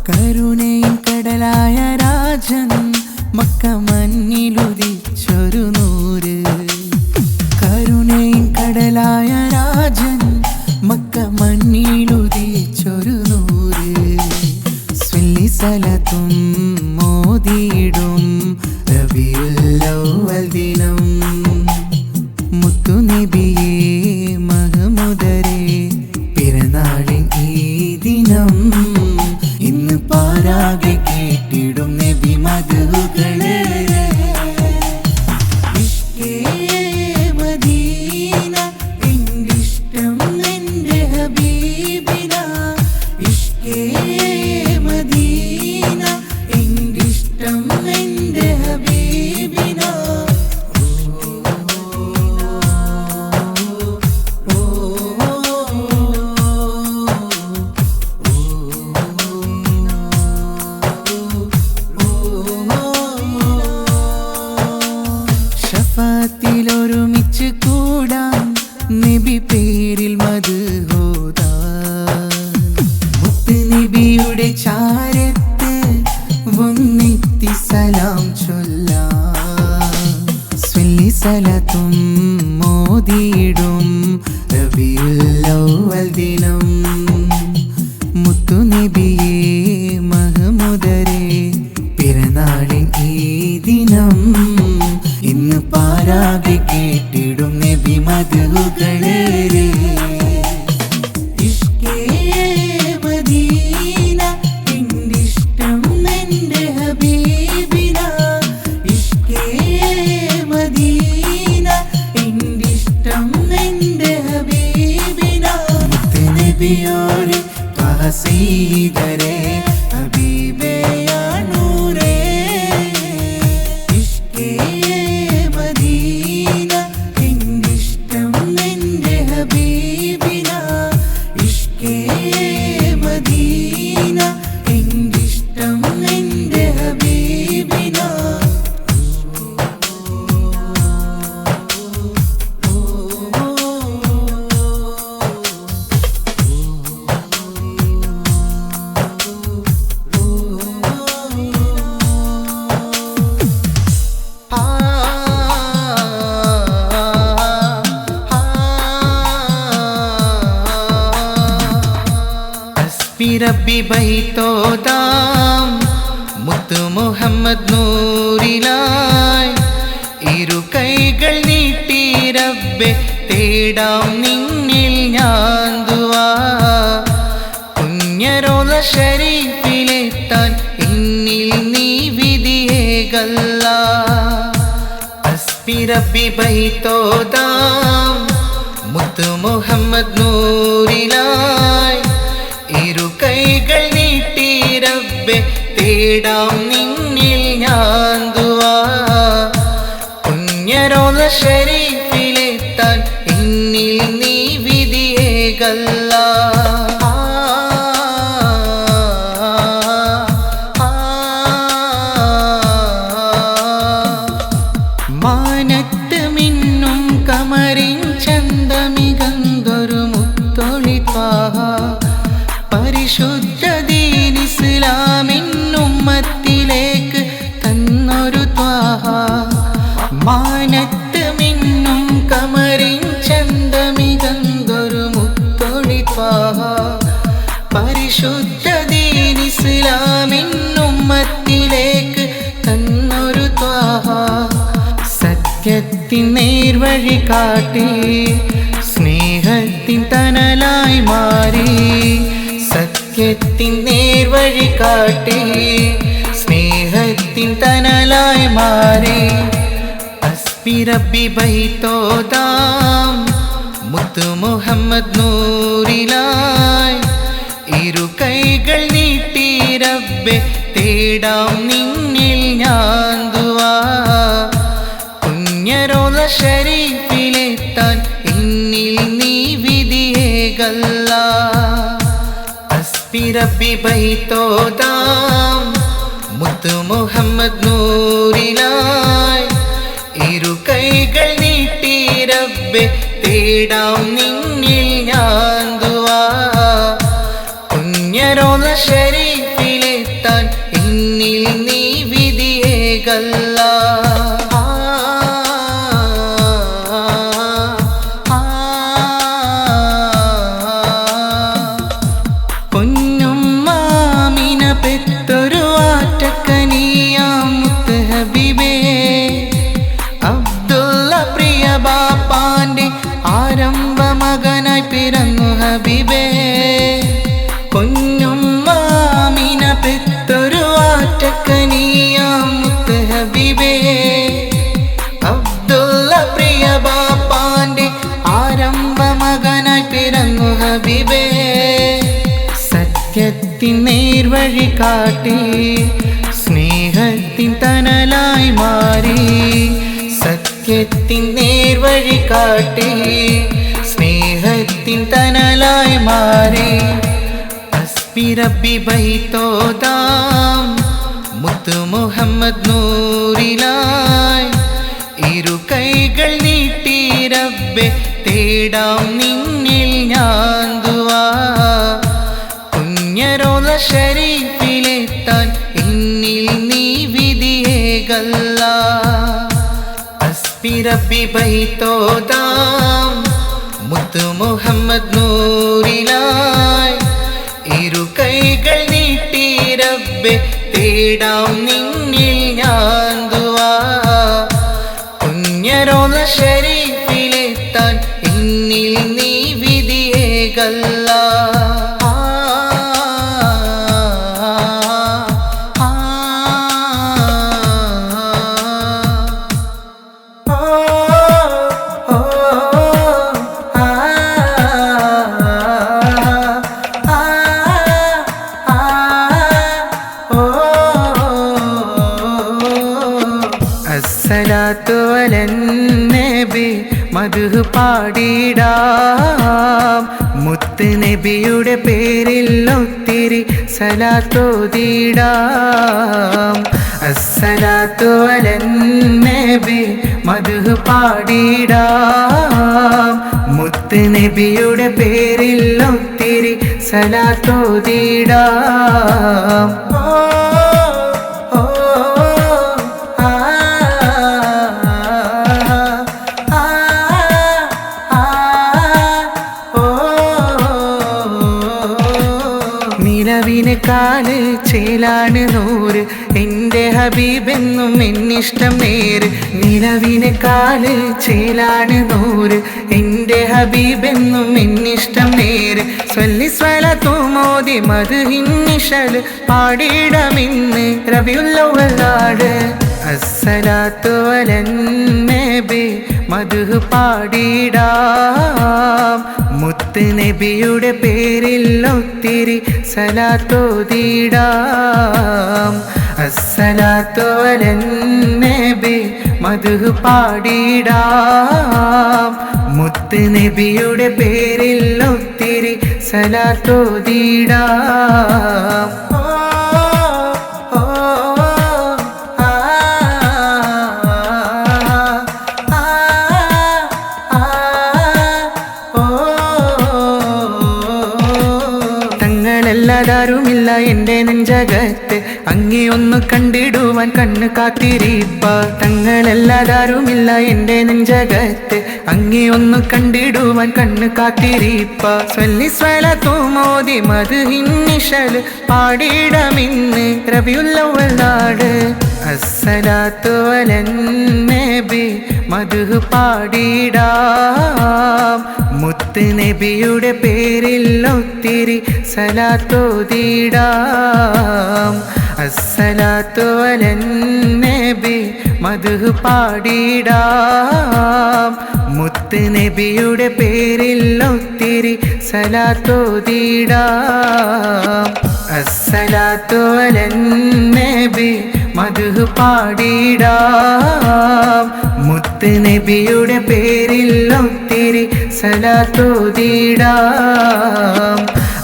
കരുണയും കടലായ രാജൻ മക്ക മഞ്ഞിലുദിച്ചൊരു നൂറ് കരുണയും കടലായ രാജൻ മക്ക മഞ്ഞിലുദിച്ചൊരു നൂറ് സ്വല്ലി സലത്തും മോദിയിടും റബീഉൽ അവ്വൽ ദിനം മുത്തുനബിയേ മഹ്മൂദരേ പിറന്നാളിൻ ഈ ദിനം ഇന്ന് പാരാകെ കേട്ടിടും നബി മധുകളെ ഇഷ്കേ ഇഷ്കേ മദീന ഇഷ്കം എൻ്റെ ഹബീബിന ഇഷ്കേ മദീന ഇഷ്ടം എൻ്റെ ഹബീബിന ഷഫാത്തിലൊരുമിച്ച് കൂടാൻ നബി പേരിൽ മദ്ഹൂദാൻ മുത്ത് നബിയുടെ ചാരത്ത് വന്നെത്തി സലാം ചൊല്ലാൻ സ്വല്ലി സലാത്തും മോദിയിടും റബീഉൽ അവ്വൽ ദിനം മുത്തു നബിയേ മഹ്മൂദരേ പിറന്നാളിൻ ഈ ദിനം ഇന്ന് പാരാകെ കേട്ടിടും നബി മദ്ഹുകളേറെ ഇഷ്കേ മദീന ഇഷ്ടം എൻ്റെ ഹബീബിന ഇഷ്കേ മദീന ഇഷ്ടം എൻ്റെ ഹബീബിന മുത്ത് നബിയോരെ ത്വഹ സയ്യിദരേ ഹബീബേ യാ നൂറേ ഇഷ്കേ മദീന ഇഷ്ടം എൻ്റെ ഹബീബിന ഇഷ്കേ മദീന ഇഷ്ടം എൻ്റെ ഹബീബിന റബ്ബി ബൈത്തോദാം മുത്ത് മുഹമ്മദ് നൂറിലായി ഇരു കൈകൾ നീട്ടി റബ്ബെ തേടാം നിന്നിൽ ഞാൻ ദുആ കുഞ്ഞരോള ശരീഫിലെത്താൻ എന്നിൽ നീ വിധിയേകല്ലാ അസ്ബി റബ്ബി ബൈത്തോദാം മുത്ത് മുഹമ്മദ് നൂറിലായി ഇരു കൈകൾ നീട്ടി റബ്ബെ തേടാം നിന്നിൽ ഞാൻ ദുആ കുഞ്ഞരോള ശരീഫിലെത്താൻ എന്നിൽ നീ വിധിയേകല്ലാ മാനത്ത് മിന്നും കമറിൻ ചന്തമികന്തൊരു മുത്തൊളി ത്വാഹ പരിശുദ്ധ ദീൻ ഇസ്ലാമിൻ ഉമ്മത്തിലേക്ക് തന്നൊരു ത്വാഹ മാനത്ത് മിന്നും കമറിൻ ചന്തമികന്തൊരു മുത്തൊളി ത്വാഹ പരിശുദ്ധ ദീൻ ഇസ്ലാമിൻ ഉമ്മത്തിലേക്ക് തന്നൊരു ത്വാഹ സത്യത്തിൻ നേർവഴി കാട്ടി സ്നേഹത്തിൻ തണലായി മാറി സത്യത്തിൻ നേർവഴി കാട്ടി സ്നേഹത്തിൻ തണലായി മാറി അസ്ബി റബ്ബി ബൈത്തോദാം മുത്ത് മുഹമ്മദ് നൂറിലായി ഇരു കൈകൾ നീട്ടി റബ്ബെ തേടാം നിന്നിൽ ഞാൻ ദുആ കുഞ്ഞരോള ശരീഫിലെത്താൻ എന്നിൽ നീ വിധിയേകല്ലാ അസ്ബി റബ്ബി ബൈത്തോദാം മുത്ത് മുഹമ്മദ് നൂറിലായി ഇരു കൈകൾ നീട്ടി റബ്ബെ തേടാം നിന്നിൽ ഞാൻ ദുആ കുഞ്ഞരോള ശരീഫിലെത്താൻ എന്നിൽ നീ വിധിയേകല്ലാ പെത്തൊരു ആറ്റക്കനിയാം മുത്ത് ഹബീബേ അബ്ദുള്ള പ്രിയ ബാപ്പാന്റെ ആരംഭ മകനായി പിറന്നു ഹബീബേ കുഞ്ഞുമ്മ സത്യത്തിൻ നേർവഴി കാട്ടി സ്നേഹത്തിൻ തണലായി മാറി സത്യത്തിൻ നേർവഴി കാട്ടി സ്നേഹത്തിൻ തണലായി മാറി ഹസ്ബി റബ്ബി ബൈത്തോദാം മുത്തു മുഹമ്മദ് നൂറിലായി ഇരു കൈകൾ നീട്ടി റബ്ബെ തേടാം നിന്നിൽ ഞാൻ ദുആ പുണ്യറോള ശരീഫിലെത്താൻ എന്നിൽ നീ വിധിയേകല്ലാ ഹസ്ബി റബ്ബി ബൈത്തോദാം മുത്തു മുഹമ്മദ് നൂറിലായി ഇരു കൈകൾ നീട്ടി റബ്ബെ തേടാം നിന്നിൽ ഞാൻ ദുആ പുണ്യറോള ശരീഫിലെത്താൻ എന്നിൽ നീ വിധിയേകല്ലാ അസ്സലാത്തു അലൻ നബി മദ്ഹ് പാടിടാം മുത്ത് നബിയുടെ പേരിൽ ഒത്തിരി സലാത്തോതിടാം അസ്സലാത്തു അലൻ നബി മദ്ഹ് പാടിടാം മുത്ത് നബിയുടെ പേരിൽ ഒത്തിരി സലാത്തോതിടാം നിലവിന് കാല് ചേലാണ് നൂറ് എൻ്റെ ഹബീബെന്നും എന്നിഷ്ടം നേര് നിലവിന് കാല് ചേലാണ് നൂറ് എൻ്റെ ഹബീബെന്നും എന്നിഷ്ടം നേര് സ്വല്ലി സ്വലത്തു മോദി മദ്ഹിന്നിശല് പാടിടമിന്ന് റബിയുൽ നാട് അസ്സലാത്തു അലൻ നബി മദ്ഹ് പാടിടാം മുത്ത് നബിയുടെ പേരിൽ ഒത്തിരി സലാത്തോതിടാം അസ്സലാത്തു അലൻ നബി മദ്ഹ് പാടിടാം മുത്ത് നബിയുടെ പേരിൽ ഒത്തിരി സലാത്തോതിടാം ാരുമില്ല എൻ്റെ നെഞ്ചകത്ത് അങ്ങേ ഒന്ന് കണ്ടിടുവാൻ കണ്ണ് കാത്തിരിപ്പ തങ്ങളല്ലാതാരുമില്ല എൻ്റെ നെഞ്ചകത്ത് അങ്ങേ ഒന്ന് കണ്ടിടുവാൻ കണ്ണ് കാത്തിരിപ്പ സ്വല്ലി സ്വലത്തു മോദി മദ്ഹിന്നിശല് പാടിടമിന്ന് റബിയുൽ നാട് അസ്സലാത്തു അലൻ നബി മദ്ഹ് പാടിടാം മുത്ത് നബിയുടെ പേരിൽ ഒത്തിരി സലാത്തോതിടാം അസ്സലാത്തു അലൻ നബി മദ്ഹ് പാടിടാം മുത്ത് നബിയുടെ പേരിൽ ഒത്തിരി സലാത്തോതിടാം അസ്സലാത്തു അലൻ നബി മദ്ഹ് പാടിടാം മുത്ത് നബിയുടെ പേരിൽ ഒത്തിരി സലാത്തോതിടാം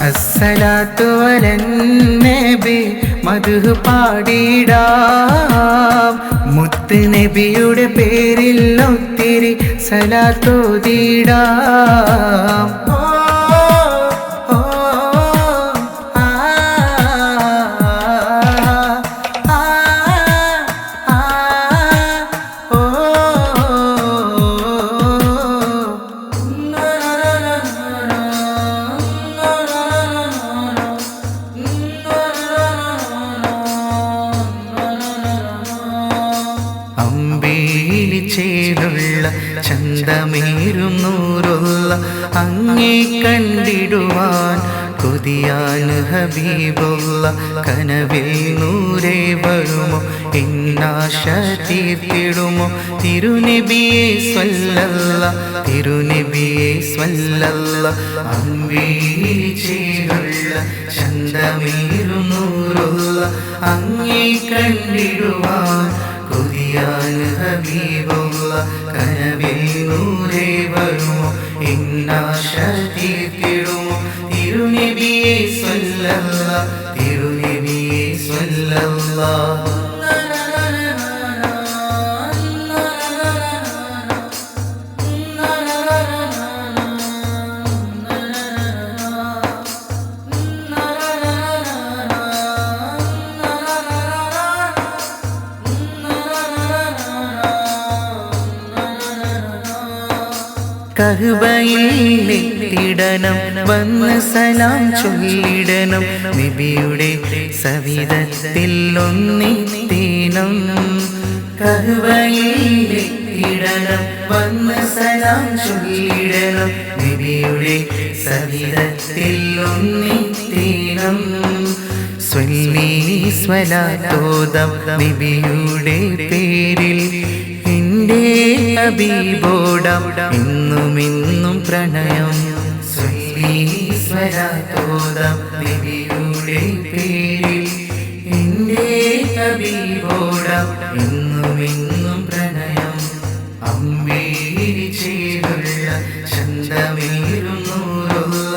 അസ്സലാത്തു അലൻ നബി മദ്ഹ് പാടിടാം മുത്ത് നബിയുടെ പേരിൽ ഒത്തിരി സലാത്തോതിടാം അമ്പേലി ചേലുള്ള ചന്തമേറും നൂറുള്ള അങ്ങേ കണ്ടിടുവാൻ കൊതിയാന് ഹബീബുള്ള കനവിൽ നൂരേ വരുമോ എന്നാശ തീർത്തിടുമോ തിരുനബിയെ സ്വല്ലല്ലാ തിരുനബിയെ സ്വല്ലല്ലാ അമ്പിളിച്ചേലുള്ള ചന്തമേറുന്നൂറുള്ള അങ്ങേ കണ്ടിടുവാൻ കൊതിയാന് ഹബീബുള്ള കനവിൽ നൂരേ വരുമോ എന്നാശ തീർത്തിടുമോ തിരുനബിയെ സ്വല്ലല്ലാ തിരുനബിയെ സ്വല്ലല്ലാ കഅബയിലെത്തിടണം വന്ന് സലാം ചൊല്ലിടണം നബിയുടെ സവിധത്തിൽ ഒന്നിത്തേണം കഅബയിലെത്തിടണം വന്ന് സലാം ചൊല്ലിടണം നബിയുടെ സവിധത്തിൽ ഒന്നിത്തേണം സ്വല്ലി സ്വലാത്തോദം നബിയുടെ പേരിൽ ഹബീബോടാം എന്നുമെന്നും പ്രണയം സ്വല്ലി സ്വലാത്തോദം നബിയുടെ പേരിൽ എൻ്റെ ഹബീബോടാം എന്നുമെന്നും പ്രണയം അമ്പിളിച്ചേലുള്ള ചന്തമേറുന്നൂറുള്ള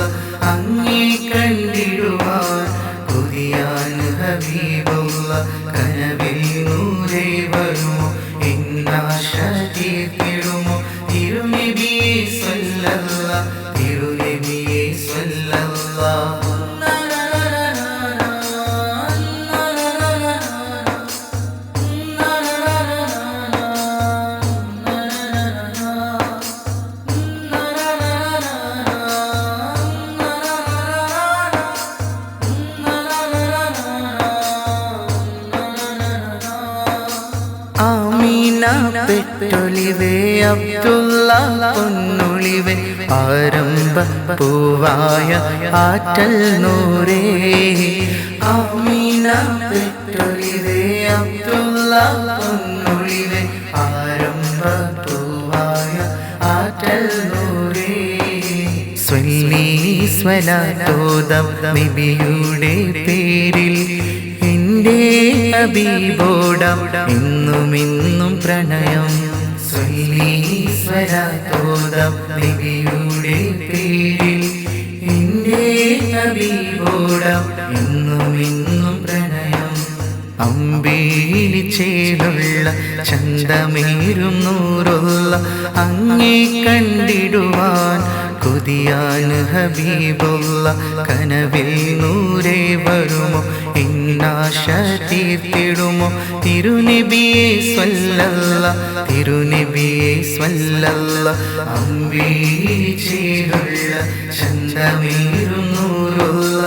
അങ്ങേ കണ്ടിടുവാൻ കൊതിയാന് ഹബീബുള്ള കനവിൽ നൂരേ വരുമോ എന്നാശ തീർത്തിടുമോ തിരുനബിയെ സ്വല്ലല്ലാ തിരുനബിയെ സ്വല്ലല്ലാ ആമീന പെട്ടൊളിവേ അബ്ദുള്ള പൊന്നൊളിവേ ആരംഭ പൂവായ ആറ്റൽ നൂരേ ആമീന പെട്ടൊളിവേ അബ്ദുള്ള പൊന്നൊളിവേ ആരംഭ പൂവായ ആറ്റൽ നൂരേ സ്വല്ലി സ്വലാത്തോദം നബിയുടെ പേരിൽ എൻ്റെ ഹബീബോടാം എന്നുമെന്നും പ്രണയം സ്വല്ലി സ്വലാത്തോദം നബിയുടെ പേരിൽ എൻ്റെ ഹബീബോടാം എന്നുമെന്നും പ്രണയം അമ്പിളിച്ചേലുള്ള ചന്തമേറുന്നൂറുള്ള അങ്ങേ കണ്ടിടുവാൻ കൊതിയാന് ഹബീബുള്ള കനവിൽ നൂരേ വരുമോ എന്നാശ തീർത്തിടുമോ തിരുനബിയെ സ്വല്ലല്ലാ തിരുനബിയെ സ്വല്ലല്ലാ അമ്പിളിച്ചേലുള്ള ചന്തമേറുന്നൂറുള്ള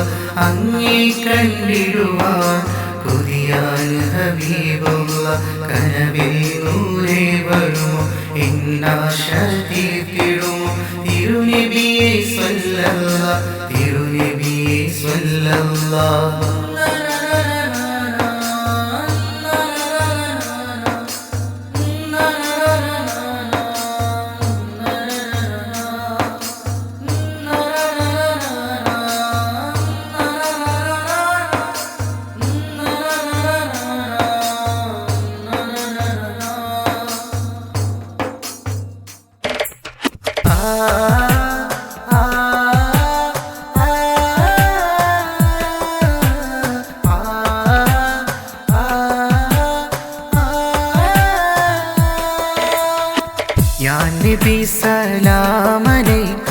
അങ്ങേ കണ്ടിടുവാൻ കൊതിയാന് ഹബീബുള്ള കനവിൽ നൂരേ വരുമോ എന്നാശ തീർത്തിടുമോ തിരുനബിയെ സ്വല്ലല്ലാ തിരുനബിയെ സ്വല്ലല്ലാ നബി സലാമലൈക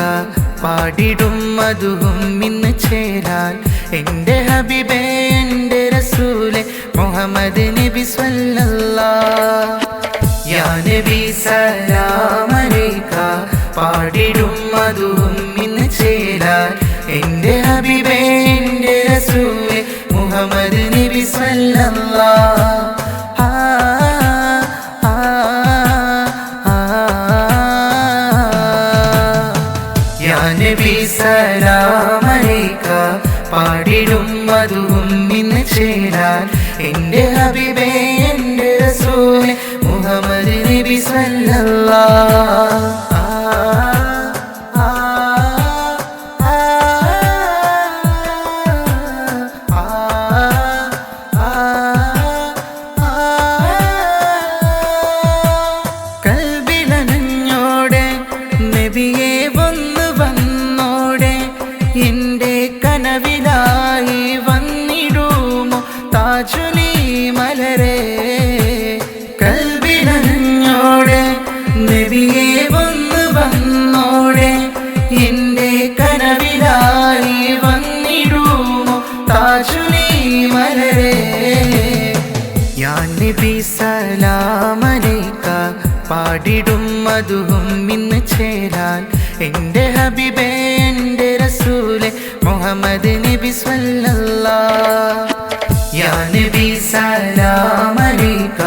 പാടിടും മധുവും ഇന്ന് ചേരാൻ എൻ്റെ ഹബീബേ എൻ്റെ റസൂലെ മുഹമ്മദ് നബി സ്വല്ലല്ലാഹ് യാ നബി സലാമലൈക പാടിടും മധുവും ഇന്ന് ചേരാൻ എൻ്റെ ഹബീബേ എൻ്റെ റസൂലെ മുഹമ്മദ് നബി സ്വല്ലല്ലാഹ് നബി സലാമലൈക പാടിടും മധുവും ഇന്ന് ചേരാൻ എൻ്റെ ഹബീബേ എൻ്റെ റസൂലേ മുഹമ്മദ് നബി സല്ലല്ലാഹ് എന്റെ കനവിലായി വന്നിടുമോ താജുലി മലരെ കൽബിലഞ്ഞോടെ നബിയെ വന്ന് വന്നോടെ എന്റെ കനവിലായി വന്നിടുമോ താജുലി മലരെ യാ നബി സലാമലൈക പാടിടും മധുവും ഇന്ന് ചേരാൻ എൻ്റെ ഹബീബേ എൻ്റെ റസൂലേ മുഹമ്മദ് നബി സല്ലല്ലാഹ് യാ നബി സലാമലൈക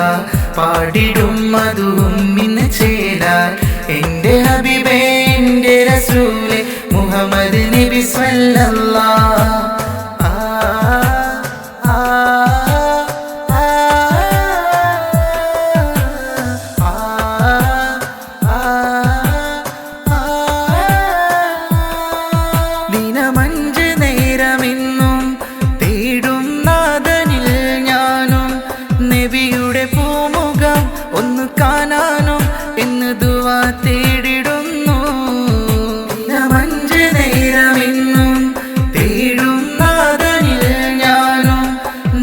പാടിടും മധുവും ഇന്ന് ചേരാൻ എൻ്റെ ഹബീബേ എൻ്റെ റസൂലേ മുഹമ്മദ് നബി സല്ലല്ലാഹ് ദിനമഞ്ച് നേരമെന്നും തേടും നാഥനിൽ ഞാനും നബിയുടെ പൂമുഖം ഒന്ന് കാണാനും എന്ന് ദുആ തേടിടുന്നു ദിനമഞ്ച് നേരമെന്നും തേടും നാഥനിൽ ഞാനും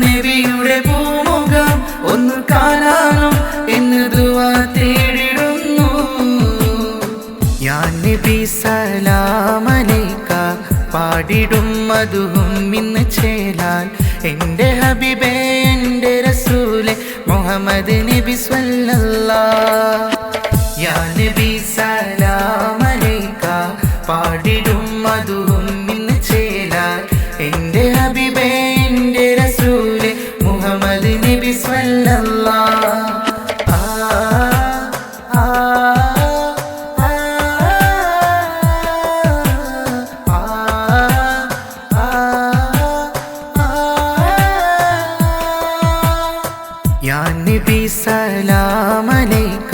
നബിയുടെ പൂമുഖം ഒന്ന് കാണാനും എന്ന് ദുആ തേടിടുന്നു യാ നബി സലാമലൈക പാടിടും മധുവും ഇന്ന് ചേരാൻ എൻ്റെ ഹബീബേ എൻ്റെ റസൂലേ മുഹമ്മദ് നബി സല്ലല്ലാഹ് യാ നബി സലാമലൈക പാടിടും മധുവും ഇന്ന് ചേരാൻ എൻ്റെ ഹബീബേ എൻ്റെ റസൂലേ മുഹമ്മദ് നബി സല്ലല്ലാഹ് യാ നബി സലാമലൈക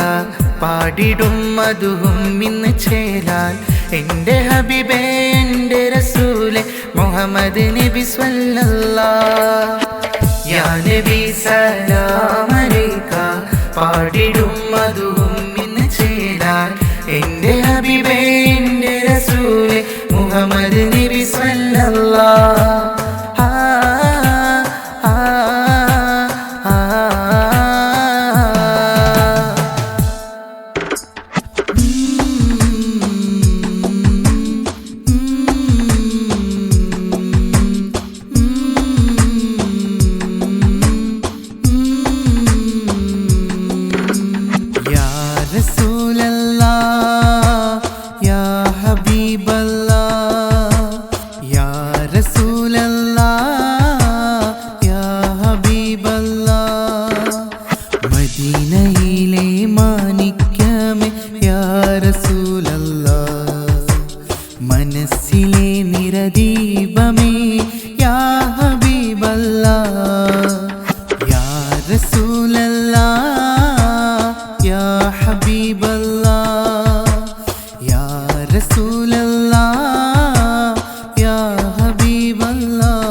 പാടിടും മധുവും ഇന്ന് ചേരാൻ എൻ്റെ ഹബീബേ എൻ്റെ റസൂലേ മുഹമ്മദ് നബി സല്ലല്ലാഹ് യാ നബി സലാമലൈക പാടിടും മധുവും ഇന്ന് ചേരാൻ എൻ്റെ ഹബീബേ എൻ്റെ റസൂലേ മുഹമ്മദ് നബി സല്ലല്ലാഹ് മദീനയിലെ മാണിക്യമേ യാ റസൂലല്ലാഹ് മനസ്സിലെ നിറദീപമേ യാ ഹബീബല്ലാഹ് യാ റസൂലല്ലാഹ് യാ ഹബീബല്ലാഹ് യാ റസൂലല്ലാഹ് യാ ഹബീബല്ലാഹ്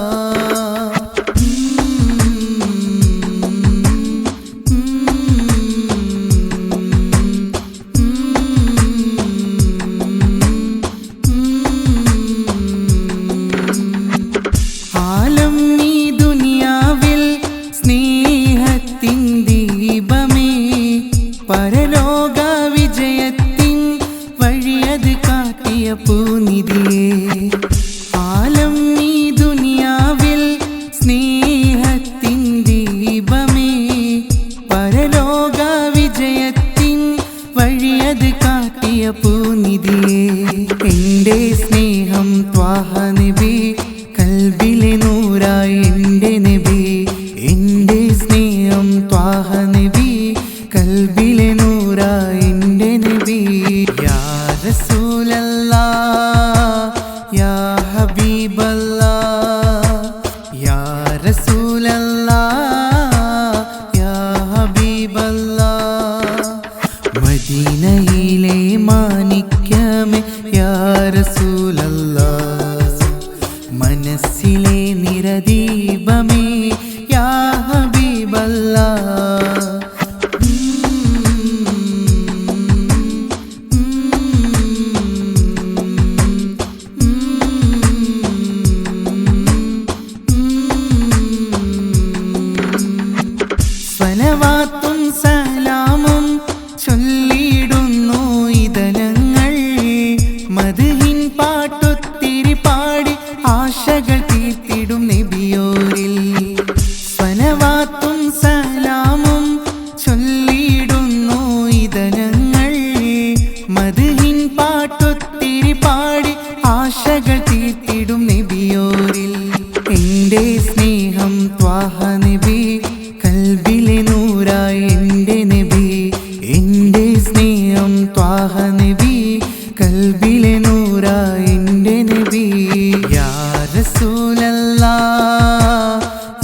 പരലോക വിജയത്തിൻ വഴിയത് കാട്ടിയ പൂനിധിയേ ആലം ഈ ദുനിയാവിൽ സ്നേഹത്തിൻ ദീപമേ പരലോക വിജയത്തിൻ വഴിയത് കാട്ടിയ പൂനിധിയേ എൻ്റെ സ്നേഹം ത്വാഹ നബി കൽബിലെ നൂറായി എൻ്റെ നബി എൻ്റെ സ്നേഹം ത്വാഹ നബി കൽബിലെ നൂറായി എൻ്റെ നബി യാ റസൂലല്ലാഹ് യാ ഹബീബല്ലാഹ് യാ റസൂലല്ലാഹ് യാ ഹബീബല്ലാഹ് മദീനയിലെ മാണിക്യമേ യാ റസൂലല്ലാഹ് മനസ്സിലെ നിറദീപമേ യാ ഹബീബല്ലാഹ് സ്വലവാത്തും സലാമും ചൊല്ലിടുന്നു ഇതനങ്ങൾ മദ്ഹിൻ പാട്ടൊത്തിരി പാടി ആശകൾ തീർത്തിടും നബിയോരിൽ സ്വലവാത്തും സലാമും ചൊല്ലിടുന്നു ഇതനങ്ങൾ മദ്ഹിൻ പാട്ടൊത്തിരി പാടി ആശകൾ തീർത്തിടും നബിയോരിൽ എൻ്റെ സ്നേഹം ത്വാഹ നബി കൽബിലെ നൂറായി എൻ്റെ നബി എൻ്റെ സ്നേഹം ത്വാഹ നബി കൽബിലെ നൂറായി എൻ്റെ നബി യാ റസൂലല്ലാഹ്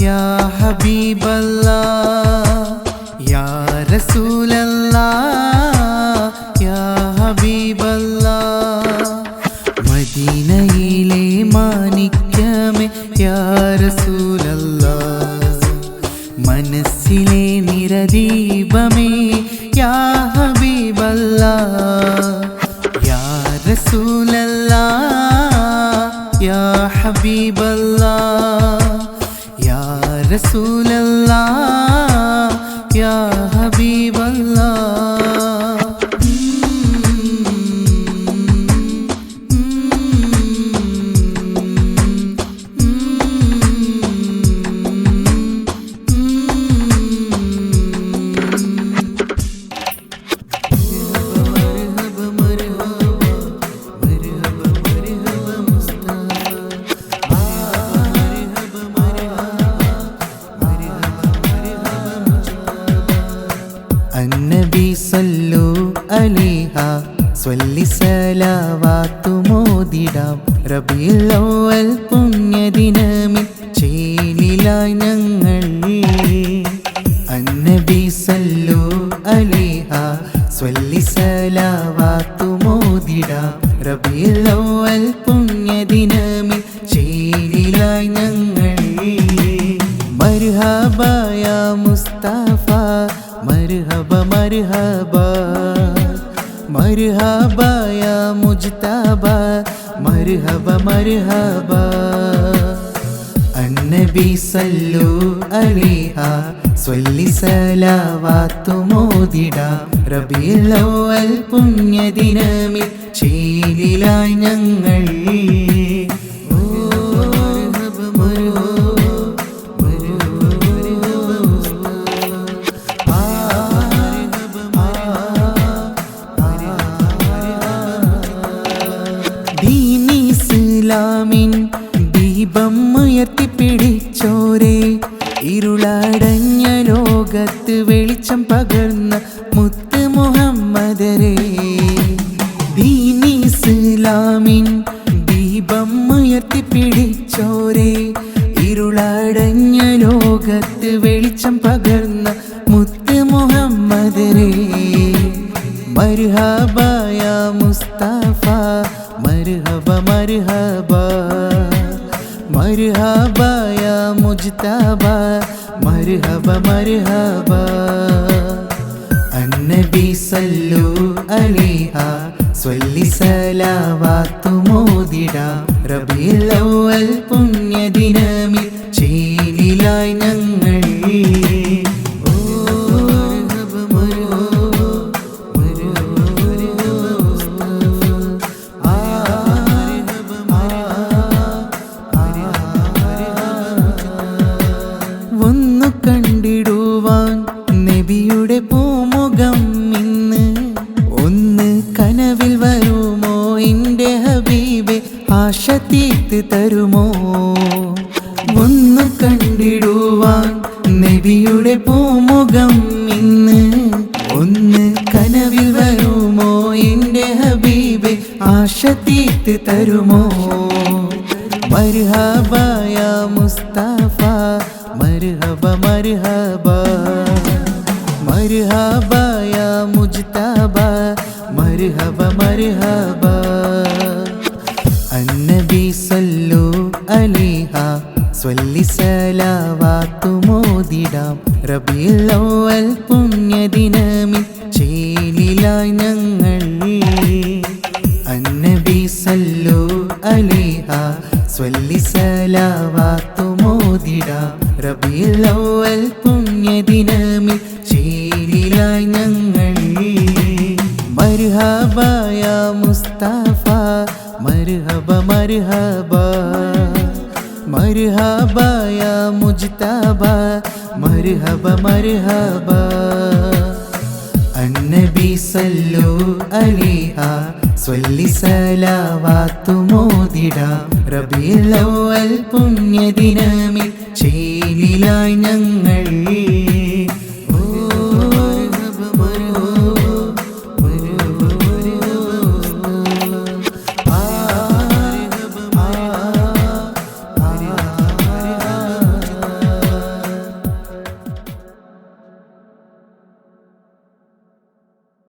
യാ ഹബീബല്ലാഹ് യാ റസൂലല്ലാഹ് യാ ഹബീബല്ലാഹ് മദീനയിലെ മാണിക്യമേ യാ റസൂലല്ലാഹ് മനസ്സിലെ നിറദീപമേ യാ ഹബീബല്ലാഹ് യാ റസൂലല്ലാഹ് യാ ഹബീബല്ലാഹ് യാ റസൂലല്ലാഹ് യാ ഹബീബല്ലാഹ് النبي صلوا عليها സ്വല്ലി സലാവാത്തു മോദിടാം റബീഉൽ അവ്വൽ പുണ്യദിനമിൽ ചേലിലായി ഞങ്ങൾ അന്നബി സല്ലു അലൈഹ സ്വല്ലി സലാവാത്തു മോദിടാം റബീഉൽ അവ്വൽ പുണ്യദിനമിൽ ചേലിലായി ഞങ്ങൾ മർഹബ യാ മുസ്തഫ മർഹബ മർഹബ മർഹബ യാ മുജ്തബ മർഹബ മർഹബ അന്നബി സല്ലു അലൈഹ സ്വല്ലി സലാവാത്തു മോദിടാം റബീഉൽ അവ്വൽ പുണ്യദിനമിൽ ചേലിലായി ഞങ്ങൾ ഇസ്ലാമിൻ ദീപം ഉയർത്തിപ്പിടിച്ചോരേ ഇരുളടഞ്ഞ ലോകത്ത് വെളിച്ചം പകർന്ന മുത്ത് മുഹമ്മദരേ ദീൻ ഇസ്ലാമിൻ ദീപം ഉയർത്തിപ്പിടിച്ചോരേ ഇരുളടഞ്ഞ ലോകത്ത് വെളിച്ചം പകർന്ന മുത്ത് മുഹമ്മദരേ മർഹബ യാ മുസ്തഫ മർഹബ മർഹബ മർഹബ യാ മുജ്തബ മർഹബ മർഹബ അന്നബി സല്ലു അലൈഹ സ്വല്ലി സലാവാത്തു മോദിടാം റബീഉൽ അവ്വൽ പുണ്യദിനമിൽ ചേലിലായി ഞങ്ങൾ കണ്ടിടുവാൻ നബിയുടെ പൂമുഖം ഇന്ന് ഒന്ന് കനവിൽ വരുമോ എൻ്റെ ഹബീബെ ആശ തീർത്ത് തരുമോ ഒന്ന് കണ്ടിടുവാൻ നബിയുടെ പൂമുഖം ഇന്ന് ഒന്ന് കനവിൽ വരുമോ എൻ്റെ എൻ്റെ ഹബീബെ ആശ തീർത്ത് തരുമോ മർഹബ യാ മുസ്തഫ മർഹബ മർഹബ മർഹബ യാ മുജ്തബ മർഹബ മർഹബ അന്നബി സല്ലു അലൈഹ സ്വല്ലി സലാവാത്തു മോദിടാം റബീഉൽ അവ്വൽ പുണ്യദിനമിൽ ചേലിലായി ഞങ്ങൾ അന്നബി സല്ലു അലൈഹ സ്വല്ലി സലാവാത്തു മോദിടാം റബീഉൽ അവ്വൽ പുണ്യദിനമിൽ ചേലിലായി ഞങ്ങൾ മർഹബ യാ മുസ്തഫ മർഹബ മർഹബ മർഹബ യാ മുജ്തബ മർഹബ മർഹബ അന്നബി സല്ലു അലൈഹ സ്വല്ലി സലാവാത്തു മോദിടാം റബീഉൽ അവ്വൽ പുണ്യദിനമിൽ ചേലിലായി ഞങ്ങൾ